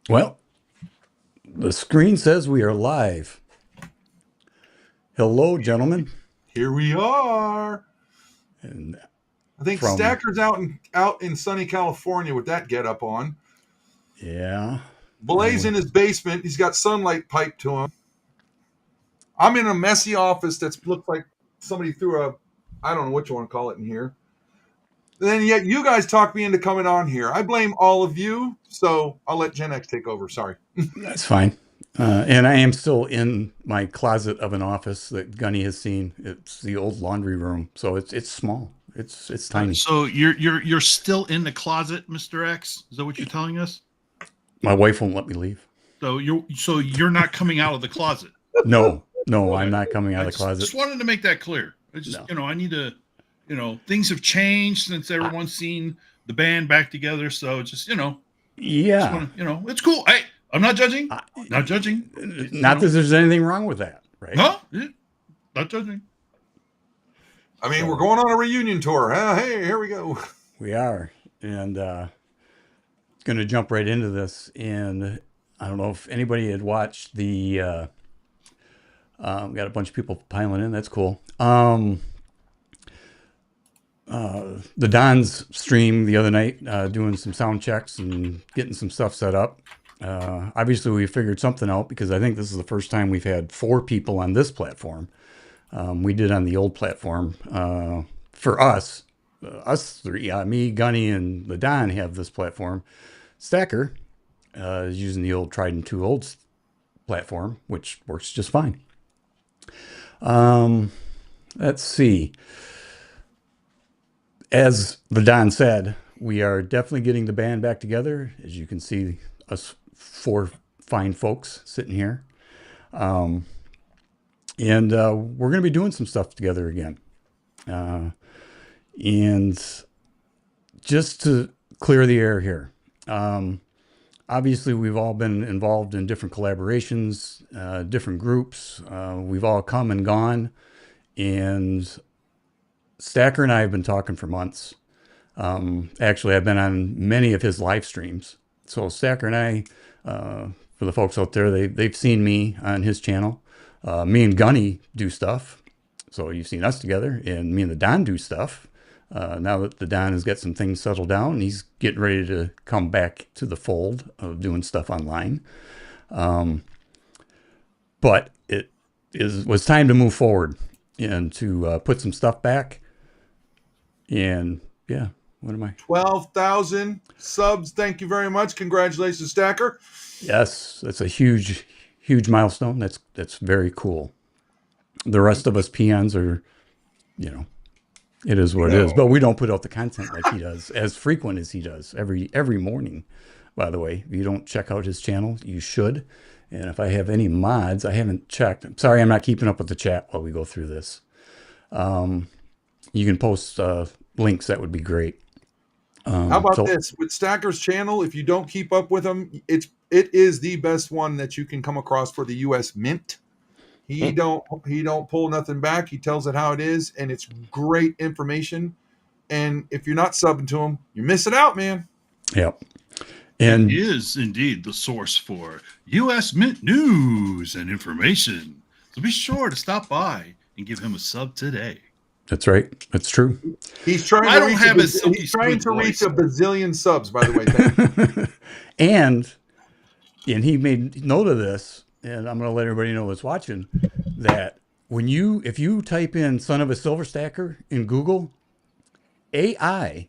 Well, the screen says we are live. Hello, gentlemen. Here we are. And I think from, Stacker's out in sunny California with that get up on. yeah. Blaze in his basement. He's got sunlight piped to him. I'm in a messy office that looks like somebody threw I don't know what you want to call it in here. And then yet you guys talked me into coming on here. I blame all of you, so I'll let Gen X take over. Sorry. That's fine. And I am still in my closet of an office that Gunny has seen. It's the old laundry room, so it's small. It's tiny. So you're still in the closet, Mr. X? Is that what you're telling us? My wife won't let me leave. So you're not coming out of the closet. No, I'm not coming out I of the closet. just wanted to make that clear. I just No. I need to things have changed since everyone's seen the band back together. So just Yeah. it's cool. I'm not judging. Not judging. Not that there's anything wrong with that, right? Huh? Not judging. I mean, we're going on a reunion tour. Huh? Hey, here we go. We are. And going to jump right into this. And I don't know if anybody had watched the got a bunch of people piling in. That's cool. The Don's stream the other night, doing some sound checks and getting some stuff set up. Obviously, we figured something out because I think this is the first time we've had 4 people on this platform. We did on the old platform. For us 3, me, Gunny, and the Don have this platform. Stacker is using the old tried and true old platform, which works just fine. Let's see. As the Don said, we are definitely getting the band back together. As you can see, us 4 fine folks sitting here. And we're going to be doing some stuff together again. And just to clear the air here, obviously we've all been involved in different collaborations, different groups. We've all come and gone. And Stacker and I have been talking for months. Actually, I've been on many of his live streams. So Stacker and I, for the folks out there, they've seen me on his channel. Me and Gunny do stuff. So you've seen us together, and me and the Don do stuff. Now that the Don has got some things settled down, he's getting ready to come back to the fold of doing stuff online. But it was time to move forward and to put some stuff back. And yeah, what am I? 12,000 subs. Thank you very much. Congratulations, Stacker. Yes, that's a huge milestone. That's very cool. The rest of us peons are, it is what it is. But we don't put out the content like he does, as frequent as he does every morning. By the way, if you don't check out his channel, you should. And if I have any mods, I haven't checked. I'm sorry, I'm not keeping up with the chat while we go through this. You can post links. That would be great. How about this? With Stacker's channel, if you don't keep up with him, it is the best one that you can come across for the U.S. Mint. He don't pull nothing back. He tells it how it is, and it's great information. And if you're not subbing to him, you're missing out, man. Yep. And he is indeed the source for U.S. Mint news and information. So be sure to stop by and give him a sub today. That's right. That's true. He's trying to reach a bazillion subs, by the way. and he made note of this, and I'm going to let everybody know that's watching that if you type in "son of a silver stacker" in Google, AI,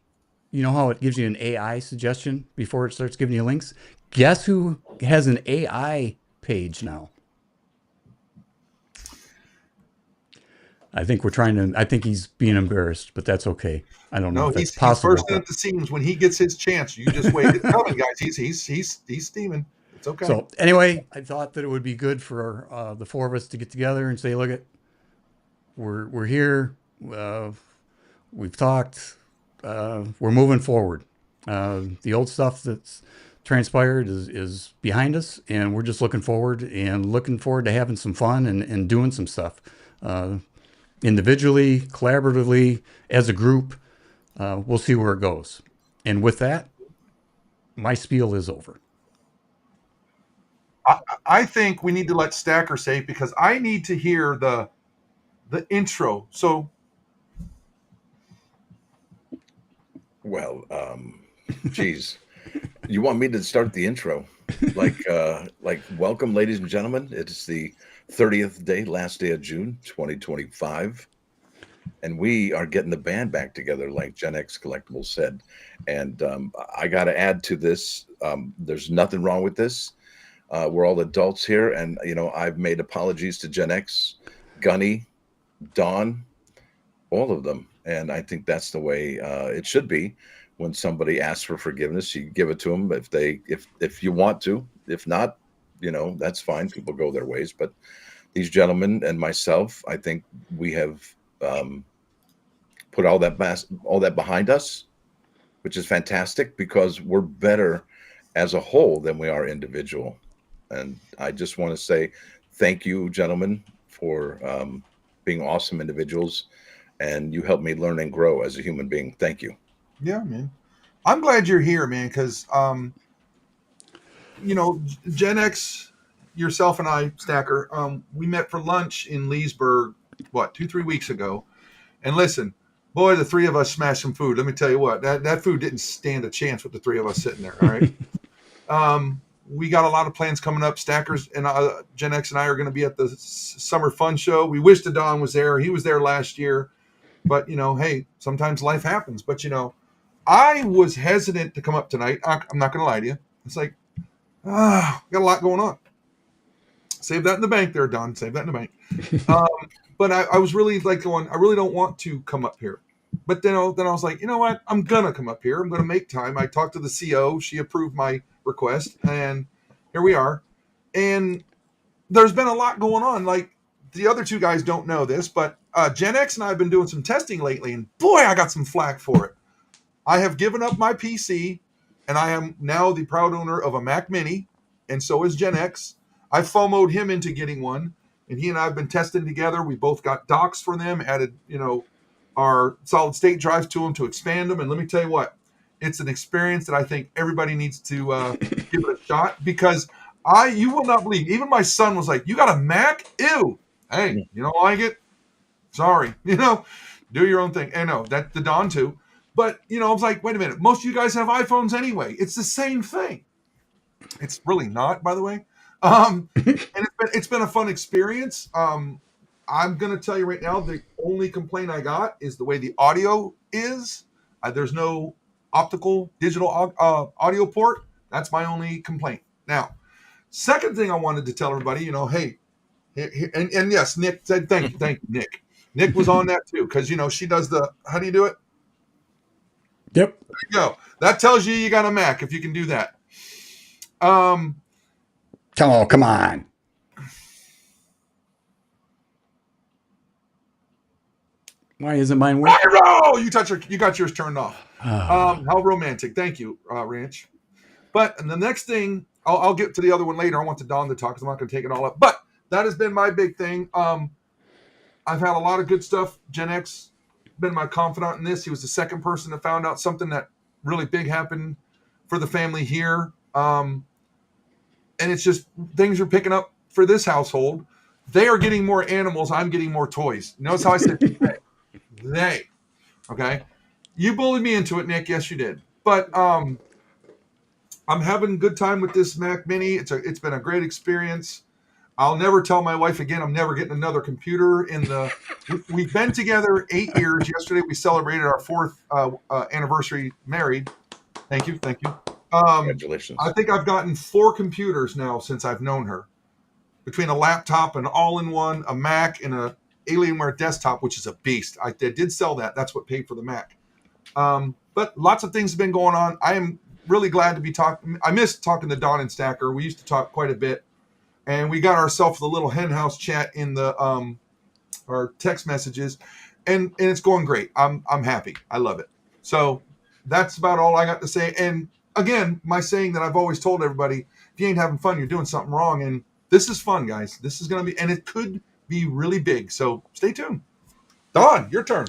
you know how it gives you an AI suggestion before it starts giving you links? Guess who has an AI page now? I think he's being embarrassed, but that's okay. I don't know if that's possible. He's bursting at the seams. When he gets his chance, you just wait. It's coming, guys. He's steaming. It's okay. So anyway, I thought that it would be good for the 4 of us to get together and say, look, we're here. We've talked. We're moving forward. The old stuff that's transpired is behind us, and we're just looking forward to having some fun and doing some stuff. Individually, collaboratively, as a group. We'll see where it goes. And with that, my spiel is over. I think we need to let Stacker say it because I need to hear the intro. So, well, geez, you want me to start the intro? Like welcome, ladies and gentlemen. It's the 30th day, last day of June, 2025. And we are getting the band back together, like Gen X Collectibles said. And I got to add to this. There's nothing wrong with this. We're all adults here. And, I've made apologies to Gen X, Gunny, Dawn, all of them. And I think that's the way it should be. When somebody asks for forgiveness, you give it to them if you want to. If not, that's fine. People go their ways. But these gentlemen and myself, I think we have put all that behind us, which is fantastic because we're better as a whole than we are individual. And I just want to say thank you, gentlemen, for being awesome individuals, and you helped me learn and grow as a human being. Thank you. Yeah, man. I'm glad you're here, man, because Gen X, yourself and I, Stacker, we met for lunch in Leesburg, 2-3 weeks ago. And listen, boy, the three of us smashed some food. Let me tell you what, that food didn't stand a chance with the three of us sitting there. All right. We got a lot of plans coming up. Stackers and Gen X and I are going to be at the Summer Fun Show. We wish the Don was there. He was there last year. But, hey, sometimes life happens. But, I was hesitant to come up tonight. I'm not going to lie to you. It's like, got a lot going on. Save that in the bank there, Don. Save that in the bank. But I was really going, I really don't want to come up here. But then I was like, you know what? I'm going to come up here. I'm going to make time. I talked to the CO. She approved my request. And here we are. And there's been a lot going on. Like, the other two guys don't know this, but Gen X and I have been doing some testing lately. And boy, I got some flack for it. I have given up my PC, and I am now the proud owner of a Mac Mini, and so is Gen X. I FOMO'd him into getting one, and he and I have been testing together. We both got docks for them, added, our solid state drives to them to expand them. And let me tell you what, it's an experience that I think everybody needs to give it a shot because you will not believe, even my son was like, you got a Mac? Ew. Hey, you don't like it? Sorry. Do your own thing. And no, that's the Don too. But, I was like, wait a minute. Most of you guys have iPhones anyway. It's the same thing. It's really not, by the way. And it's been a fun experience. I'm going to tell you right now, the only complaint I got is the way the audio is. There's no optical digital audio port. That's my only complaint. Now, second thing I wanted to tell everybody, hey, and yes, Nick said, thank you, Nick. Nick was on that too, because, she does how do you do it? Yep. There you go. That tells you got a Mac if you can do that. Come on. Why isn't mine working? You got yours turned off. How romantic. Thank you, Ranch. But the next thing, I'll get to the other one later. I want the Don to talk because I'm not going to take it all up. But that has been my big thing. I've had a lot of good stuff. Gen X been my confidant in this. He was the second person that found out something that really big happened for the family here. And it's just things are picking up for this household. They are getting more animals. I'm getting more toys. Notice how I said they. Okay. You bullied me into it, Nick. Yes, you did. But I'm having a good time with this Mac Mini. It's been a great experience. I'll never tell my wife again. I'm never getting another computer we've been together 8 years. Yesterday we celebrated our 4th anniversary married. Thank you. Congratulations. I think I've gotten 4 computers now since I've known her, between a laptop, an all-in-one, a Mac, and a Alienware desktop, which is a beast. I did sell that. That's what paid for the Mac. But lots of things have been going on. I am really glad to be talking. I miss talking to Don and Stacker. We used to talk quite a bit. And we got ourselves the little henhouse chat in the our text messages, and it's going great. I'm happy. I love it. So that's about all I got to say. And again, my saying that I've always told everybody: if you ain't having fun, you're doing something wrong. And this is fun, guys. This is going to be, and it could be really big. So stay tuned. Don, your turn.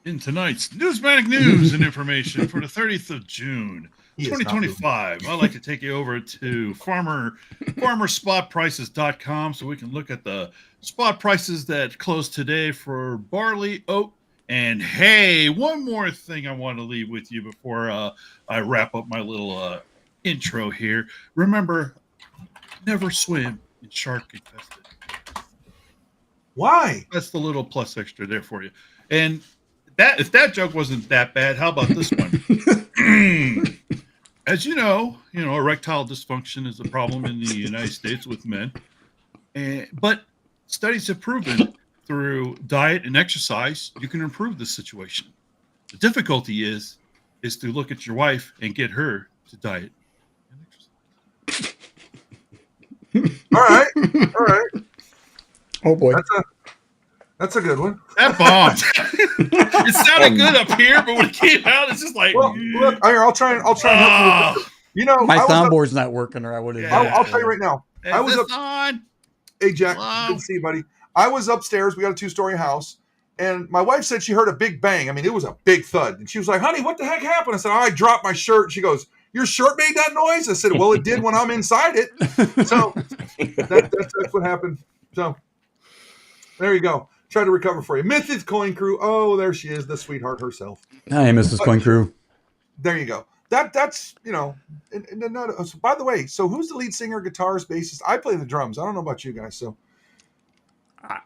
In tonight's Newsmatic news and information for the 30th of June, He is not moving. 2025, I'd like to take you over to farmerspotprices.com so we can look at the spot prices that closed today for barley, oat, and hay. One more thing I want to leave with you before I wrap up my little intro here. Remember, never swim in shark infested. Why? That's the little plus extra there for you. And that if that joke wasn't that bad, how about this one? As you know, erectile dysfunction is a problem in the United States with men. But studies have proven through diet and exercise, you can improve the situation. The difficulty is to look at your wife and get her to diet and exercise. All right. All right. Oh boy. That's a good one. That bombed. It sounded good up here, but when it came out, it's just like. Well, look, I'll try and help you. You know, My soundboard's not working, or I would have. Yeah. I'll tell you right now. I was on. Hey, Jack. Hello? Good to see you, buddy. I was upstairs. We got a 2-story house. And my wife said she heard a big bang. I mean, it was a big thud. And she was like, honey, what the heck happened? I said, I dropped my shirt. She goes, your shirt made that noise? I said, well, it did when I'm inside it. So that's what happened. So there you go. Try to recover for you. Mythic Coin Crew. Oh, there she is, the sweetheart herself. Hi, Mrs. Coin Crew. There you go. That's so by the way, so who's the lead singer, guitarist, bassist? I play the drums. I don't know about you guys. So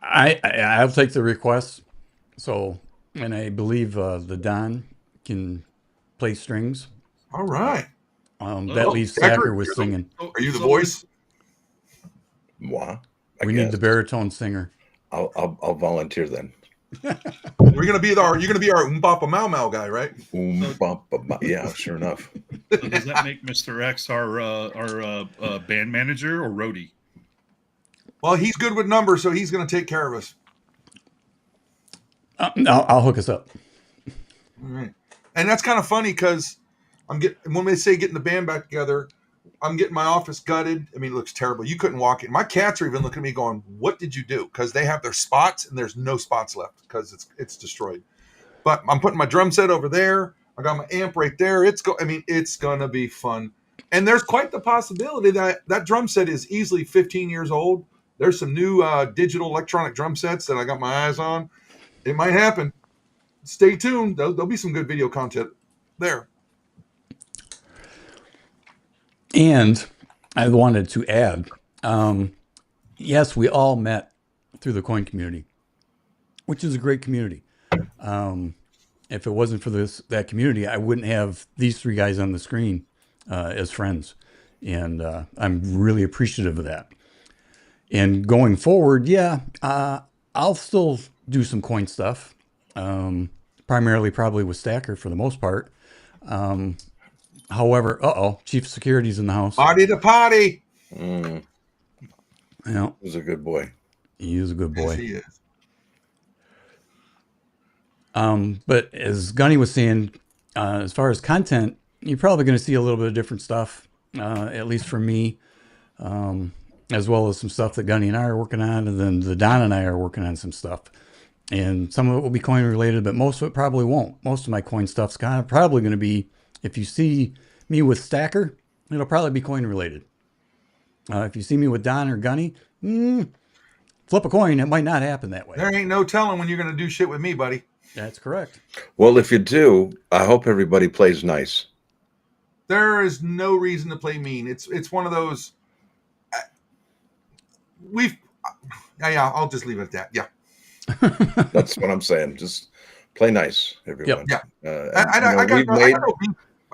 I'll take the request. So, and I believe the Don can play strings. all right. That leaves Stacker was singing. Are you the voice? Moi. We need the baritone singer. I'll volunteer then. You're gonna be our Mbapa Mau Mau guy, right? Yeah, sure enough. So does that make Mr. X our band manager or roadie? Well, he's good with numbers, so he's gonna take care of us. I'll hook us up. All right. And that's kind of funny because when they say getting the band back together, I'm getting my office gutted. I mean, it looks terrible. You couldn't walk in. My cats are even looking at me going, what did you do? Because they have their spots and there's no spots left because it's destroyed. But I'm putting my drum set over there. I got my amp right there. It's going to be fun. And there's quite the possibility that drum set is easily 15 years old. There's some new digital electronic drum sets that I got my eyes on. It might happen. Stay tuned. There'll be some good video content there. And I wanted to add, yes, we all met through the coin community, which is a great community. If it wasn't for that community, I wouldn't have these three guys on the screen as friends. And I'm really appreciative of that. And going forward, I'll still do some coin stuff, primarily probably with Stacker for the most part. However, Chief Security's in the house. Party to party. Yeah, He's a good boy. he is a good boy. Yes, he is. But as Gunny was saying, as far as content, you're probably going to see a little bit of different stuff, at least for me, as well as some stuff that Gunny and I are working on, and then the Don and I are working on some stuff. And some of it will be coin related, but most of it probably won't. Most of my coin stuff's probably going to be, if you see me with Stacker, it'll probably be coin related. If you see me with Don or Gunny, flip a coin. It might not happen that way. There ain't no telling when you're going to do shit with me, buddy. That's correct. Well, if you do, I hope everybody plays nice. There is no reason to play mean. It's one of those. I'll just leave it at that. Yeah. That's what I'm saying. Just play nice, everyone. Yeah.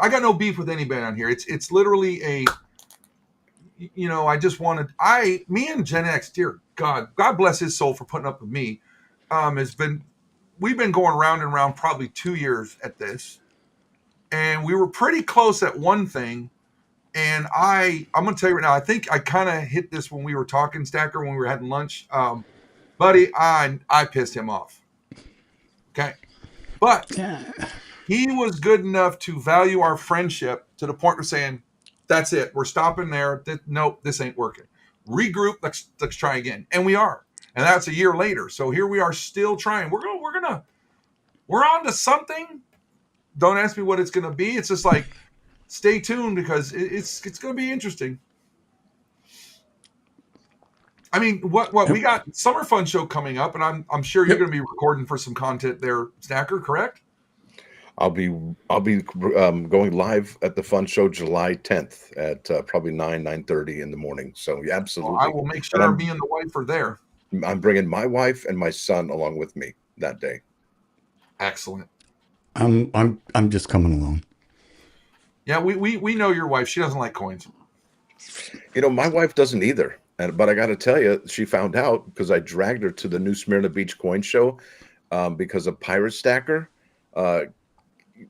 I got no beef with any band on here. It's literally a. I just wanted me and Gen X, dear God bless his soul for putting up with me. We've been going round and round probably 2 years at this, and we were pretty close at one thing. And I'm going to tell you right now, I think I kind of hit this when we were talking, Stacker, when we were having lunch. Buddy, I pissed him off. Okay. But he was good enough to value our friendship to the point of saying, that's it. We're stopping there. Nope, this ain't working. Regroup. Let's try again. And we are. And that's a year later. So here we are still trying. We're we're on to something. Don't ask me what it's going to be. It's just like, stay tuned because it's going to be interesting. I mean, what we got Summer Fun Show coming up, and I'm sure you're going to be recording for some content there, Stacker, correct? I'll be going live at the Fun Show July 10th at probably 9:30 in the morning. So yeah, absolutely. I will make sure me and the wife are there. I'm bringing my wife and my son along with me that day. Excellent. I'm just coming along. Yeah, we know your wife. She doesn't like coins. My wife doesn't either. But I got to tell you, she found out because I dragged her to the new Smyrna Beach Coin Show because of Pirate Stacker.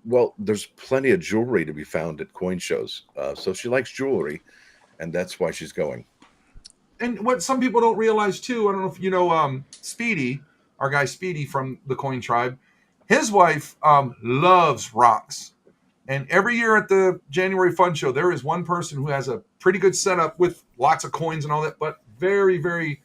Well, there's plenty of jewelry to be found at coin shows. So she likes jewelry, and that's why she's going. And what some people don't realize, too, I don't know if you know Speedy, our guy Speedy from the Coin Tribe, his wife loves rocks. And every year at the January Fun Show, there is one person who has a pretty good setup with lots of coins and all that, but very, very,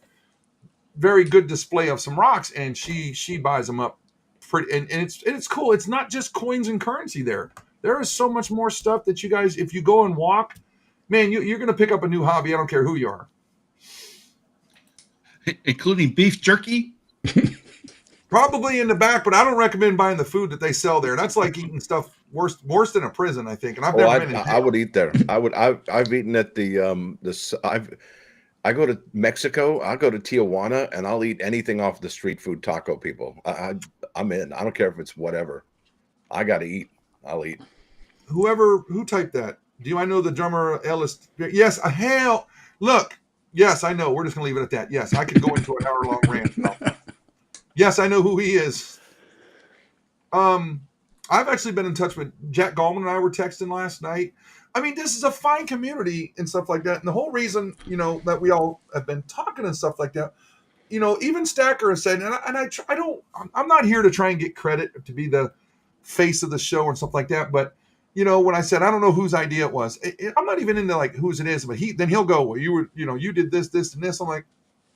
very good display of some rocks. And she buys them up pretty, and it's cool. It's not just coins and currency there. There is so much more stuff that you guys, if you go and walk, man, you're going to pick up a new hobby. I don't care who you are. Including beef jerky? Probably in the back, but I don't recommend buying the food that they sell there. That's like eating stuff worse than a prison, I think. And I've never been in jail. I would eat there. I've eaten at I go to Mexico, I'll go to Tijuana, and I'll eat anything off the street food taco people. I'm in. I don't care if it's whatever. I got to eat. I'll eat. Who typed that? Do I know the drummer Ellis? Yes, hell. Look, yes, I know. We're just going to leave it at that. Yes, I could go into an hour-long rant about that. Yes, I know who he is. I've actually been in touch with Jack Gallman and I were texting last night. I mean, this is a fine community and stuff like that. And the whole reason, that we all have been talking and stuff like that, even Stacker has said, I'm not here to try and get credit to be the face of the show and stuff like that. But, when I said, I don't know whose idea it was, I'm not even into like whose it is, but he'll go, well, you did this, and this. I'm like,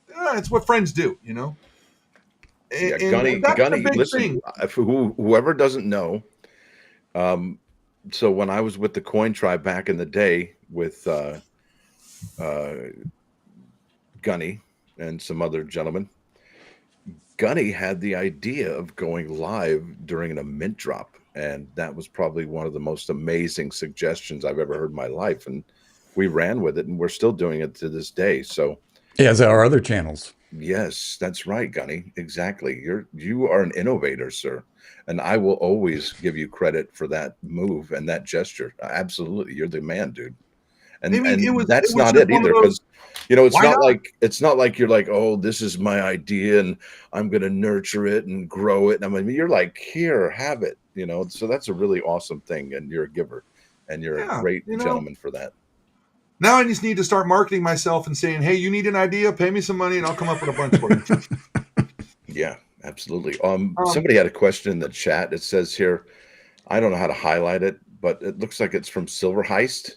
it's what friends do, Yeah, Gunny, listen, whoever doesn't know, so when I was with the Coin Tribe back in the day with Gunny and some other gentlemen, Gunny had the idea of going live during a mint drop. And that was probably one of the most amazing suggestions I've ever heard in my life. And we ran with it, and we're still doing it to this day. So yeah, as our other channels. Yes, that's right, Gunny. Exactly. You are an innovator, sir. And I will always give you credit for that move and that gesture. Absolutely. You're the man, dude. And, that's not it either, because it's not like you're like, oh, this is my idea and I'm going to nurture it and grow it. And you're like, here, have it, so that's a really awesome thing. And you're a giver, and you're a great gentleman for that. Now I just need to start marketing myself and saying, hey, you need an idea, pay me some money and I'll come up with a bunch for you. Yeah, absolutely. Somebody had a question in the chat. It says here, I don't know how to highlight it, but it looks like it's from Silver Heist.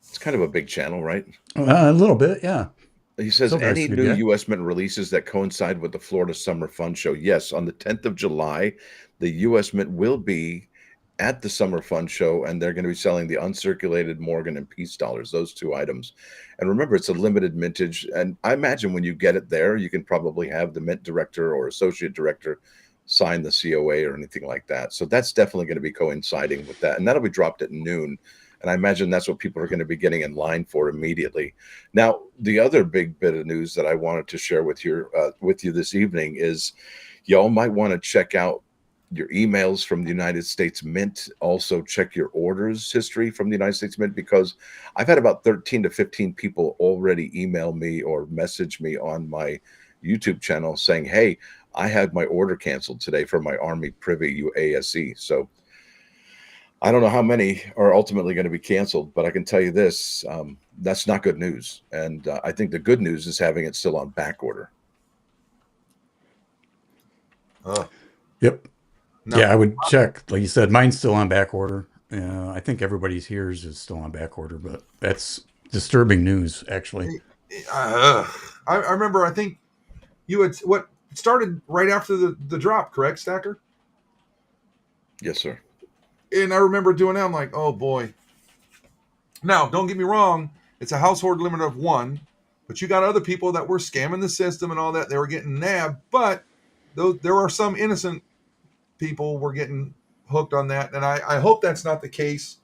It's kind of a big channel, right? A little bit, yeah. He says, any new U.S. Mint releases that coincide with the Florida Summer Fun Show? Yes, on the 10th of July, the U.S. Mint will be at the Summer Fun Show, and they're going to be selling the uncirculated Morgan and Peace dollars, those two items. And remember, it's a limited mintage. And I imagine when you get it there, you can probably have the mint director or associate director sign the COA or anything like that. So that's definitely going to be coinciding with that. And that'll be dropped at noon. And I imagine that's what people are going to be getting in line for immediately. Now, the other big bit of news that I wanted to share with you this evening is y'all might want to check out your emails from the United States Mint. Also check your orders history from the United States Mint, because I've had about 13 to 15 people already email me or message me on my YouTube channel saying, hey, I had my order canceled today for my Army Privy UASC. So I don't know how many are ultimately going to be canceled, but I can tell you this, that's not good news. And I think the good news is having it still on back order. Yep. No. Yeah, I would check. Like you said, mine's still on back order. I think everybody's here's is still on back order, but that's disturbing news, actually. I remember, I think you had, started right after the drop, correct, Stacker? Yes, sir. And I remember doing that. I'm like, oh boy. Now, don't get me wrong. It's a household limit of 1, but you got other people that were scamming the system and all that. They were getting nabbed, but there are some innocent people were getting hooked on that. And I hope that's not the case,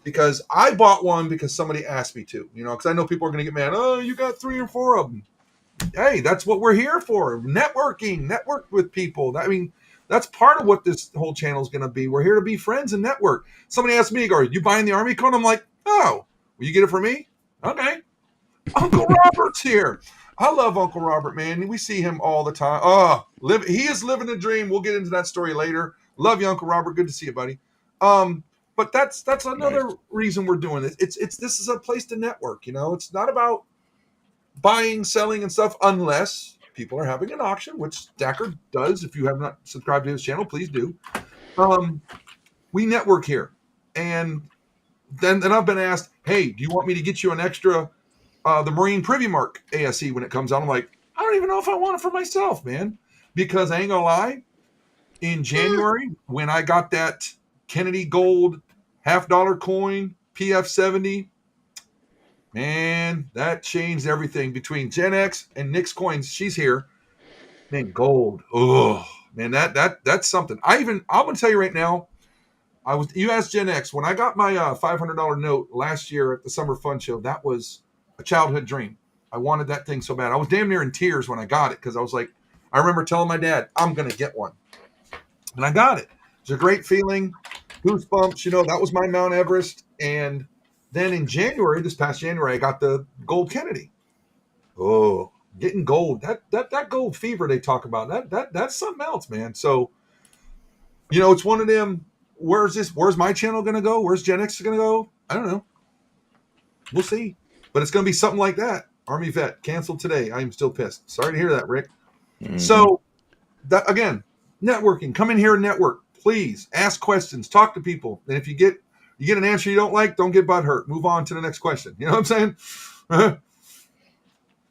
because I bought one because somebody asked me to, because I know people are going to get mad. Oh, you got 3 or 4 of them. Hey, that's what we're here for. Network with people. I mean, that's part of what this whole channel is going to be. We're here to be friends and network. Somebody asked me, are you buying the Army code? I'm like, oh, will you get it for me? Okay. Uncle Robert's here. I love Uncle Robert, man. We see him all the time. He is living a dream. We'll get into that story later. Love you, Uncle Robert. Good to see you, buddy. But that's another reason we're doing this. This is a place to network. It's not about buying, selling, and stuff, unless people are having an auction, which Stacker does. If you have not subscribed to his channel, please do. We network here, and then I've been asked, hey, do you want me to get you an extra the Marine Privy Mark ASE when it comes out? I'm like, I don't even know if I want it for myself, man, because I ain't gonna lie. In January, when I got that Kennedy Gold $50 coin PF70, man, that changed everything between Gen X and Nick's coins. She's here, man. Gold, oh man, that's something. I'm gonna tell you right now. You asked Gen X, when I got my $500 note last year at the Summer Fun Show. That was a childhood dream. I wanted that thing so bad. I was damn near in tears when I got it, because I was like, I remember telling my dad, I'm gonna get one. And I got it. It's a great feeling, goosebumps. That was my Mount Everest. And then in January, this past January, I got the gold Kennedy. Oh, getting gold. That gold fever they talk about. That's something else, man. So, it's one of them. Where's my channel gonna go? Where's Gen X gonna go? I don't know. We'll see. But it's gonna be something like that. Army vet canceled today. I am still pissed. Sorry to hear that, Rick. Mm-hmm. So that again. Networking. Come in here and network. Please ask questions. Talk to people. And if you get an answer you don't like, don't get butthurt. Move on to the next question. You know what I'm saying? Don't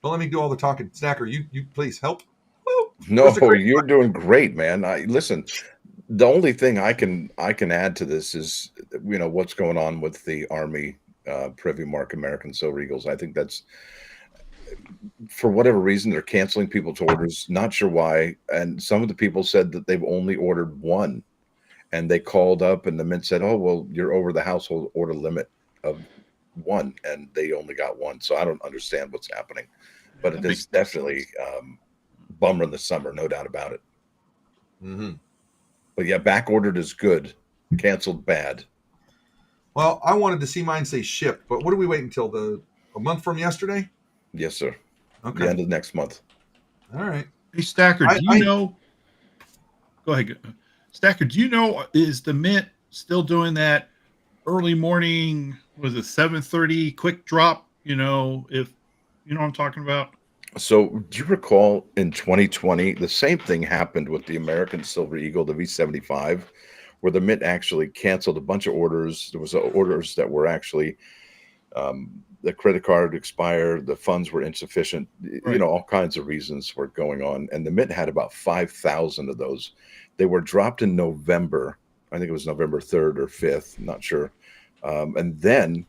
let me do all the talking. Stacker, you please help. Woo. No, you're doing great, man. Listen. The only thing I can add to this is what's going on with the Army Privy Mark American Silver Eagles. I think that's, for whatever reason, they're canceling people's orders. Not sure why. And some of the people said that they've only ordered one, and they called up and the mint said, oh, well, you're over the household order limit of 1, and they only got 1. So I don't understand what's happening, but it is definitely bummer in the summer. No doubt about it. Mm-hmm. But yeah, back ordered is good. Canceled bad. Well, I wanted to see mine say shipped, but what are we waiting until a month from yesterday? Yes, sir. Okay. The end of next month. All right. Hey, Stacker, do you know? Go ahead. Stacker, do you know, is the mint still doing that early morning, was it 7:30 quick drop? If you know what I'm talking about? So do you recall in 2020, the same thing happened with the American Silver Eagle, the V75, where the mint actually canceled a bunch of orders. There was orders that were actually the credit card expired, the funds were insufficient, right. All kinds of reasons were going on. And the mint had about 5,000 of those. They were dropped in November. I think it was November 3rd or 5th, not sure. And then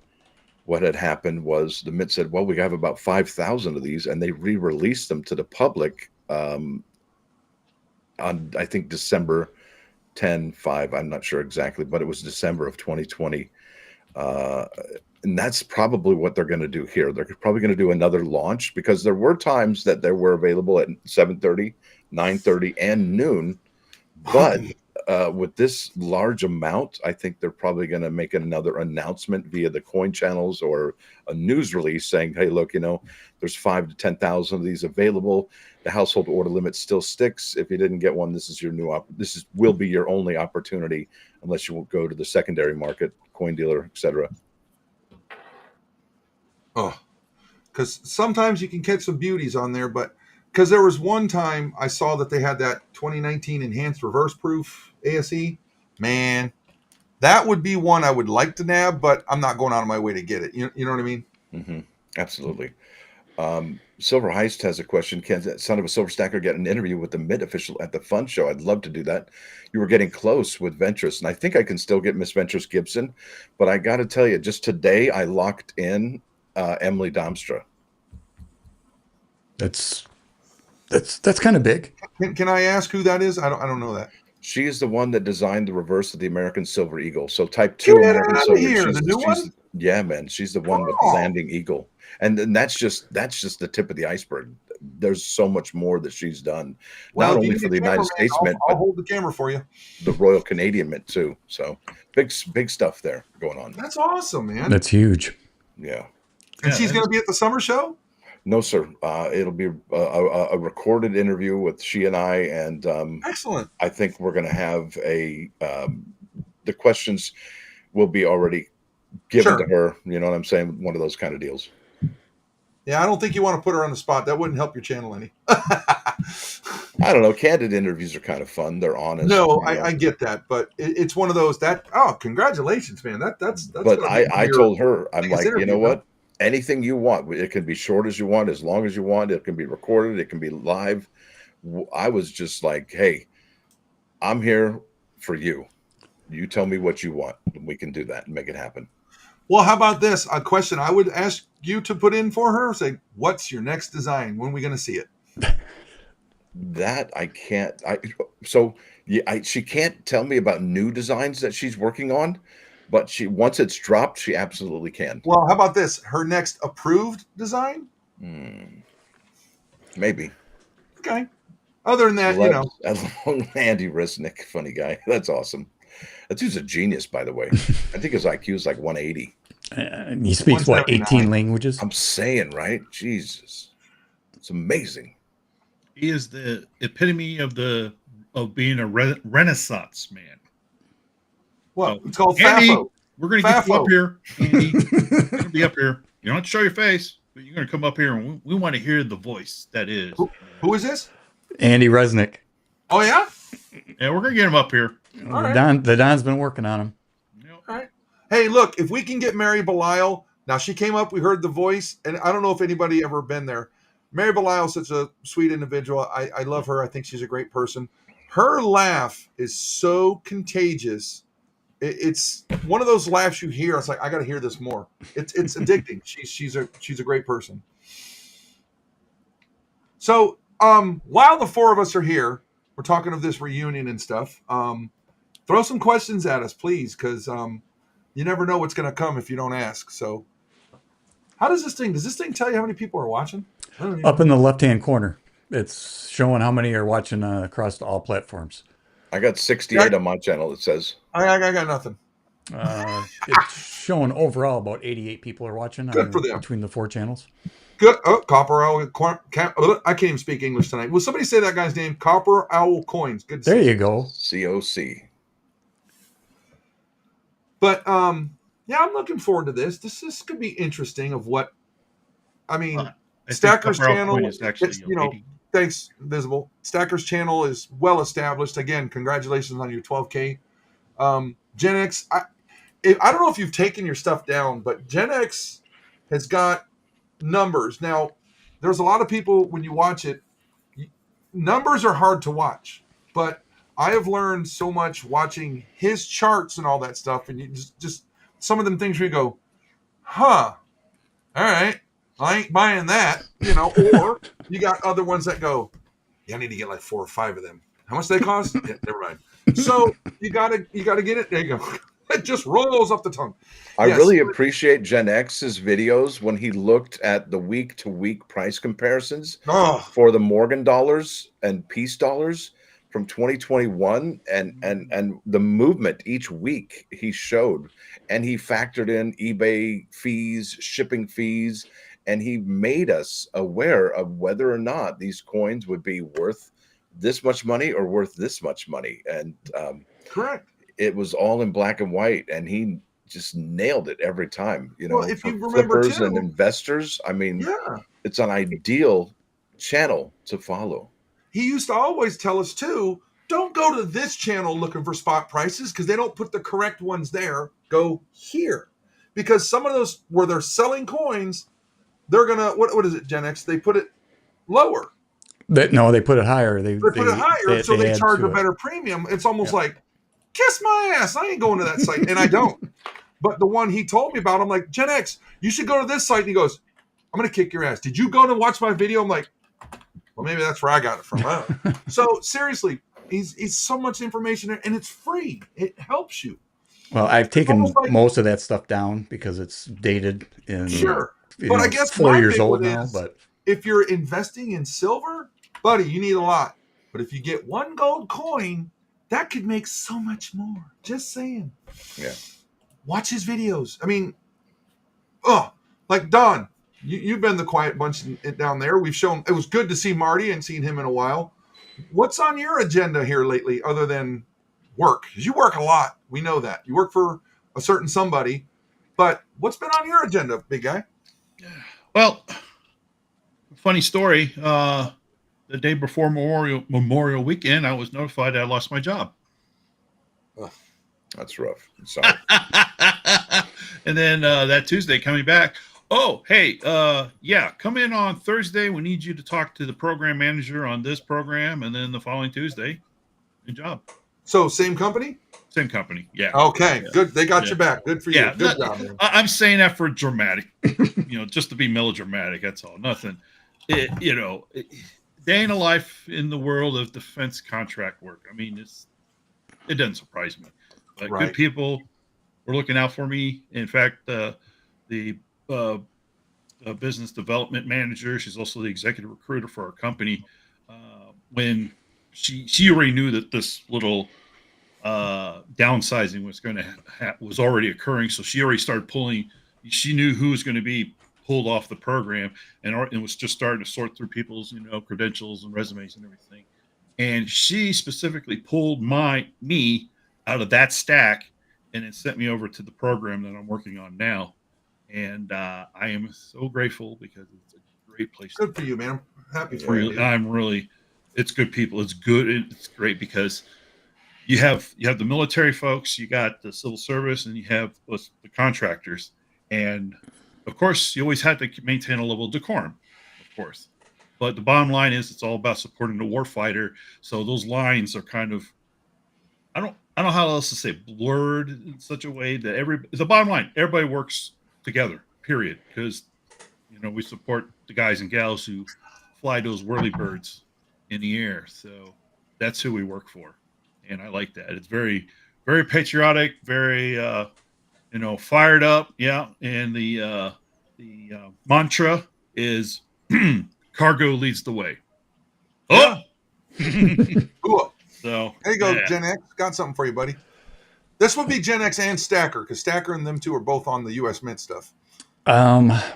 what had happened was the mint said, well, we have about 5,000 of these, and they re-released them to the public on, I think, December 10/5. I'm not sure exactly, but it was December of 2020. And that's probably what they're going to do here. They're probably going to do another launch, because there were times that they were available at 7:30, 9:30, and noon. But with this large amount, I think they're probably going to make another announcement via the coin channels or a news release saying, hey, look, there's 5,000 to 10,000 of these available. The household order limit still sticks. If you didn't get one, this is your will be your only opportunity, unless you will go to the secondary market, coin dealer, etc. Oh, because sometimes you can catch some beauties on there, but because there was one time I saw that they had that 2019 enhanced reverse proof ASE. Man, that would be one I would like to nab, but I'm not going out of my way to get it. You know what I mean? Mm-hmm. Absolutely. Silver Heist has a question. Can that son of a silver stacker get an interview with the Mint official at the Fun Show? I'd love to do that. You were getting close with Ventress, and I think I can still get Miss Ventress Gibson. But I got to tell you, just today I locked in Emily Domstra. That's kind of big. Can I ask who that is? I don't know that. She is the one that designed the reverse of the American Silver Eagle. So Type 2 Get American out of Silver. here, the new one? Yeah, man. She's the one with the landing eagle. And that's just the tip of the iceberg. There's so much more that she's done, Well, not only for the United States Mint, I'll but hold the camera for you. the Royal Canadian Mint too. So big stuff there going on. That's awesome, man. That's huge. Yeah. And she's going to be at the summer show? No, sir. It'll be a recorded interview with she and I, and excellent. I think we're going to have the questions will be already given to her. You know what I'm saying? One of those kind of deals. Yeah, I don't think you want to put her on the spot. That wouldn't help your channel any. I don't know. Candid interviews are kind of fun. They're honest. No, I get that, but it's one of those congratulations, man. That's. But I told her, I'm like, you know what? Anything you want. It can be short as you want, as long as you want. It can be recorded. It can be live. I was just like, hey, I'm here for you. You tell me what you want. We can do that and make it happen. Well, how about this? A question I would ask you to put in for her. Say, what's your next design? When are we going to see it? That I can't. She can't tell me about new designs that she's working on, but once it's dropped, she absolutely can. Well, how about this? Her next approved design? Maybe. Okay. Other than that, Andy Resnick, funny guy. That's awesome. That dude's a genius, by the way. I think his IQ is like 180. He speaks, 18 languages? I'm saying, right? Jesus. It's amazing. He is the epitome of being a Renaissance man. Well, it's called Andy, FAFO. We're going to get you up here, Andy. You're going to be up here. You don't have to show your face, but you're going to come up here, and we want to hear the voice that is. Who is this? Andy Resnick. Oh, yeah? Yeah, we're going to get him up here. The Don's been working on him. All right. Hey, look, if we can get Mary Belisle, now she came up, we heard the voice, and I don't know if anybody ever been there. Mary Belisle is such a sweet individual. I love her. I think she's a great person. Her laugh is so contagious. It's one of those laughs you hear. It's like, I got to hear this more. It's addicting. She's a great person. So while the four of us are here, we're talking of this reunion and stuff. Throw some questions at us, please, because you never know what's going to come if you don't ask. So does this thing tell you how many people are watching? Up in the left-hand corner. It's showing how many are watching across all platforms. I got 68 on my channel, it says. I got nothing. It's showing overall about 88 people are watching. Good for them. Between the four channels. Good. Oh, Copper Owl. I can't even speak English tonight. Will somebody say that guy's name? Copper Owl Coins. Good. There you go. COC. But yeah, I'm looking forward to this. This could be interesting. Of what I mean, Stacker's channel. Thanks, Visible. Stacker's channel is well established. Again, congratulations on your 12K. Gen X. I don't know if you've taken your stuff down, but Gen X has got numbers. Now, there's a lot of people when you watch it. Numbers are hard to watch, but I have learned so much watching his charts and all that stuff, and you just some of them things where you go, huh, all right, I ain't buying that, or you got other ones that go, yeah, I need to get like 4 or 5 of them. How much they cost? Yeah, never mind. So you gotta get it. There you go. It just rolls off the tongue. I really appreciate Gen X's videos when he looked at the week-to-week price comparisons for the Morgan dollars and Peace dollars from 2021 and the movement each week he showed, and he factored in eBay fees, shipping fees, and he made us aware of whether or not these coins would be worth this much money or worth this much money. And correct. It was all in black and white, and he just nailed it every time. Well, if you remember flippers and investors, I mean, it's an ideal channel to follow. He used to always tell us too, don't go to this channel looking for spot prices because they don't put the correct ones there. Go here. Because some of those where they're selling coins, they're gonna what is it, Gen X? They put it lower. No, they put it higher. They put it higher, so they charge a better premium. It's almost like, kiss my ass. I ain't going to that site, and I don't. But the one he told me about, I'm like, Gen X, you should go to this site. And he goes, I'm gonna kick your ass. Did you go to watch my video? I'm like, well, maybe that's where I got it from. So seriously, he's so much information there, and it's free. It helps you. Well, I've taken most of that stuff down because it's dated and but I guess 4 years old now. But if you're investing in silver, buddy, you need a lot. But if you get one gold coin, that could make so much more. Just saying. Yeah. Watch his videos. I mean, like Don, you've been the quiet bunch down there. We've shown, it was good to see Marty and seen him in a while. What's on your agenda here lately other than work? Because you work a lot. We know that. You work for a certain somebody. But what's been on your agenda, big guy? Well, funny story. The day before Memorial Weekend, I was notified I lost my job. That's rough. Sorry. And then that Tuesday coming back, oh, hey, come in on Thursday. We need you to talk to the program manager on this program. And then the following Tuesday, good job. So same company? Same company, yeah. Okay, yeah. Good. They got your back. Good for you. Yeah, good job, man. I'm saying that for dramatic, just to be melodramatic. That's all. Nothing. Day in a life in the world of defense contract work. I mean, it doesn't surprise me. But good people were looking out for me. In fact, the business development manager, she's also the executive recruiter for our company. When she already knew that this little downsizing was already occurring, so she already started pulling. She knew who was going to be pulled off the program, and was just starting to sort through people's credentials and resumes and everything. And she specifically pulled me out of that stack and it sent me over to the program that I'm working on now. And I am so grateful because it's a great place. Good for you, man. I'm happy for you. It's good people. It's good. It's great because you have the military folks, you got the civil service, and you have the contractors. And of course, you always have to maintain a level of decorum, of course. But the bottom line is it's all about supporting the warfighter. So those lines are kind of, I don't know how else to say, blurred in such a way that the bottom line, everybody works together, period. Because, we support the guys and gals who fly those whirlybirds in the air. So that's who we work for. And I like that. It's very, very patriotic, very, fired up. Yeah. And the mantra is cargo leads the way. Oh, cool. So there you go, yeah. Gen X. Got something for you, buddy. This would be Gen X and Stacker, because Stacker and them two are both on the U.S. Mint stuff.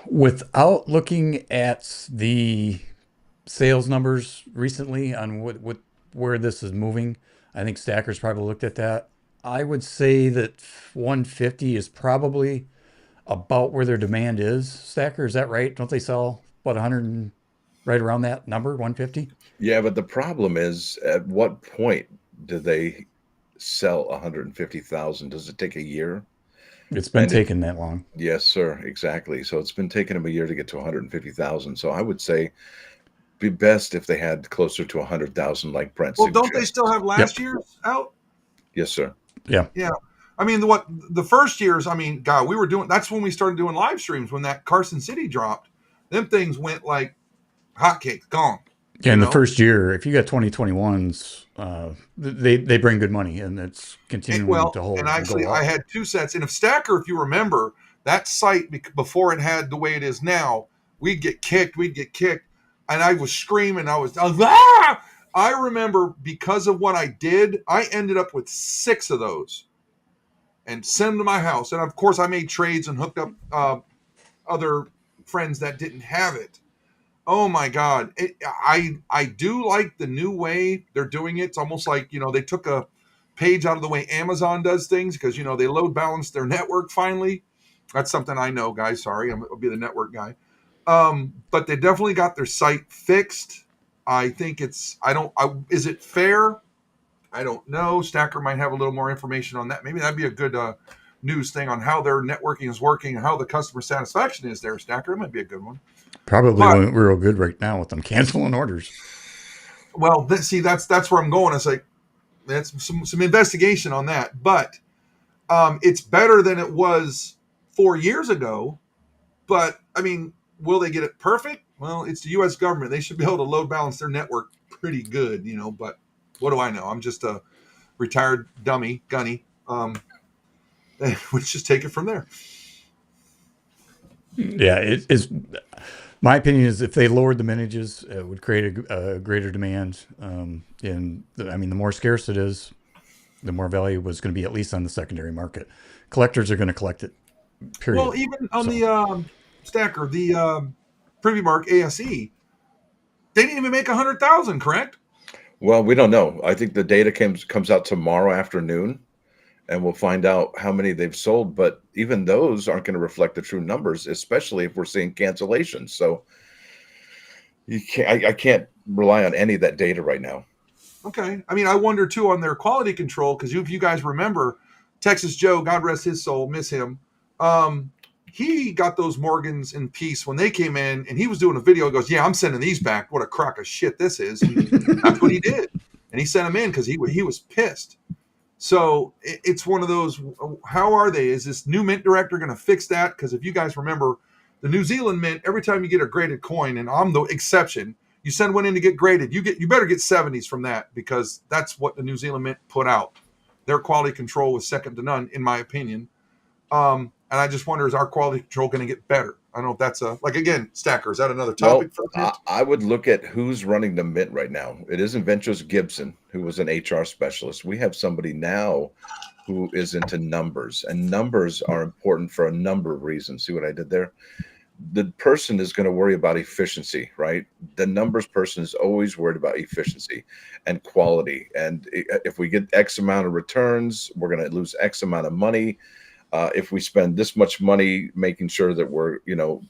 Without looking at the sales numbers recently on where this is moving, I think Stacker's probably looked at that. I would say that 150 is probably about where their demand is. Stacker, is that right? Don't they sell about 100, right around that number, 150? Yeah, but the problem is, at what point do they sell 150,000? Does it take a year? It's been taking that long. Yes, sir. Exactly. So it's been taking them a year to get to 150,000. So I would say be best if they had closer to 100,000, like Brent. Well, don't they still have last year's out? Yes, sir. Yeah. Yeah. I mean, the first years, God, we were doing, that's when we started doing live streams when that Carson City dropped. Them things went like hotcakes, gone. Yeah, in the first year, if you got 2021s, they bring good money, and it's continuing to hold. And actually, I had two sets. And if Stacker, if you remember, that site, before it had the way it is now, we'd get kicked. And I was screaming. I was ah! I remember because of what I did, I ended up with 6 of those and sent them to my house. And of course, I made trades and hooked up other friends that didn't have it. Oh my God. I do like the new way they're doing it. It's almost like, they took a page out of the way Amazon does things because, they load balance their network finally. That's something I know, guys. Sorry, I'll be the network guy. But they definitely got their site fixed. I think is it fair? I don't know. Stacker might have a little more information on that. Maybe that'd be a good news thing on how their networking is working and how the customer satisfaction is there, Stacker. It might be a good one. Probably But, real good right now with them canceling orders. well, that's where I'm going. It's like that's some investigation on that, but it's better than it was 4 years ago. But I mean, will they get it perfect? Well, it's the U.S. government. They should be able to load balance their network pretty good, But what do I know? I'm just a retired dummy, gunny. Let's just take it from there. Yeah, it's my opinion is if they lowered the mintages, it would create a greater demand. The more scarce it is, the more value was going to be at least on the secondary market. Collectors are going to collect it. Period. Well, even on the Stacker, the Privy Mark ASE, they didn't even make 100,000, correct? Well, we don't know. I think the data comes out tomorrow afternoon, and we'll find out how many they've sold. But even those aren't going to reflect the true numbers, especially if we're seeing cancellations. So I can't rely on any of that data right now. Okay. I mean, I wonder too on their quality control, because if you guys remember, Texas Joe, God rest his soul, miss him. He got those Morgans in peace when they came in, and he was doing a video. He goes, "Yeah, I'm sending these back. What a crock of shit this is." And that's what he did, and he sent them in because he was pissed. So it's one of those. How are they? Is this new mint director going to fix that? Because if you guys remember, the New Zealand mint, every time you get a graded coin, and I'm the exception, you send one in to get graded. You better get 70s from that, because that's what the New Zealand mint put out. Their quality control was second to none, in my opinion. And I just wonder, is our quality control going to get better? I don't know if that's again, Stacker, is that another topic? I would look at who's running the mint right now. It isn't Ventros Gibson, who was an HR specialist. We have somebody now who is into numbers, and numbers are important for a number of reasons. See what I did there? The person is going to worry about efficiency, right? The numbers person is always worried about efficiency and quality. And if we get X amount of returns, we're going to lose X amount of money. If we spend this much money making sure that we're,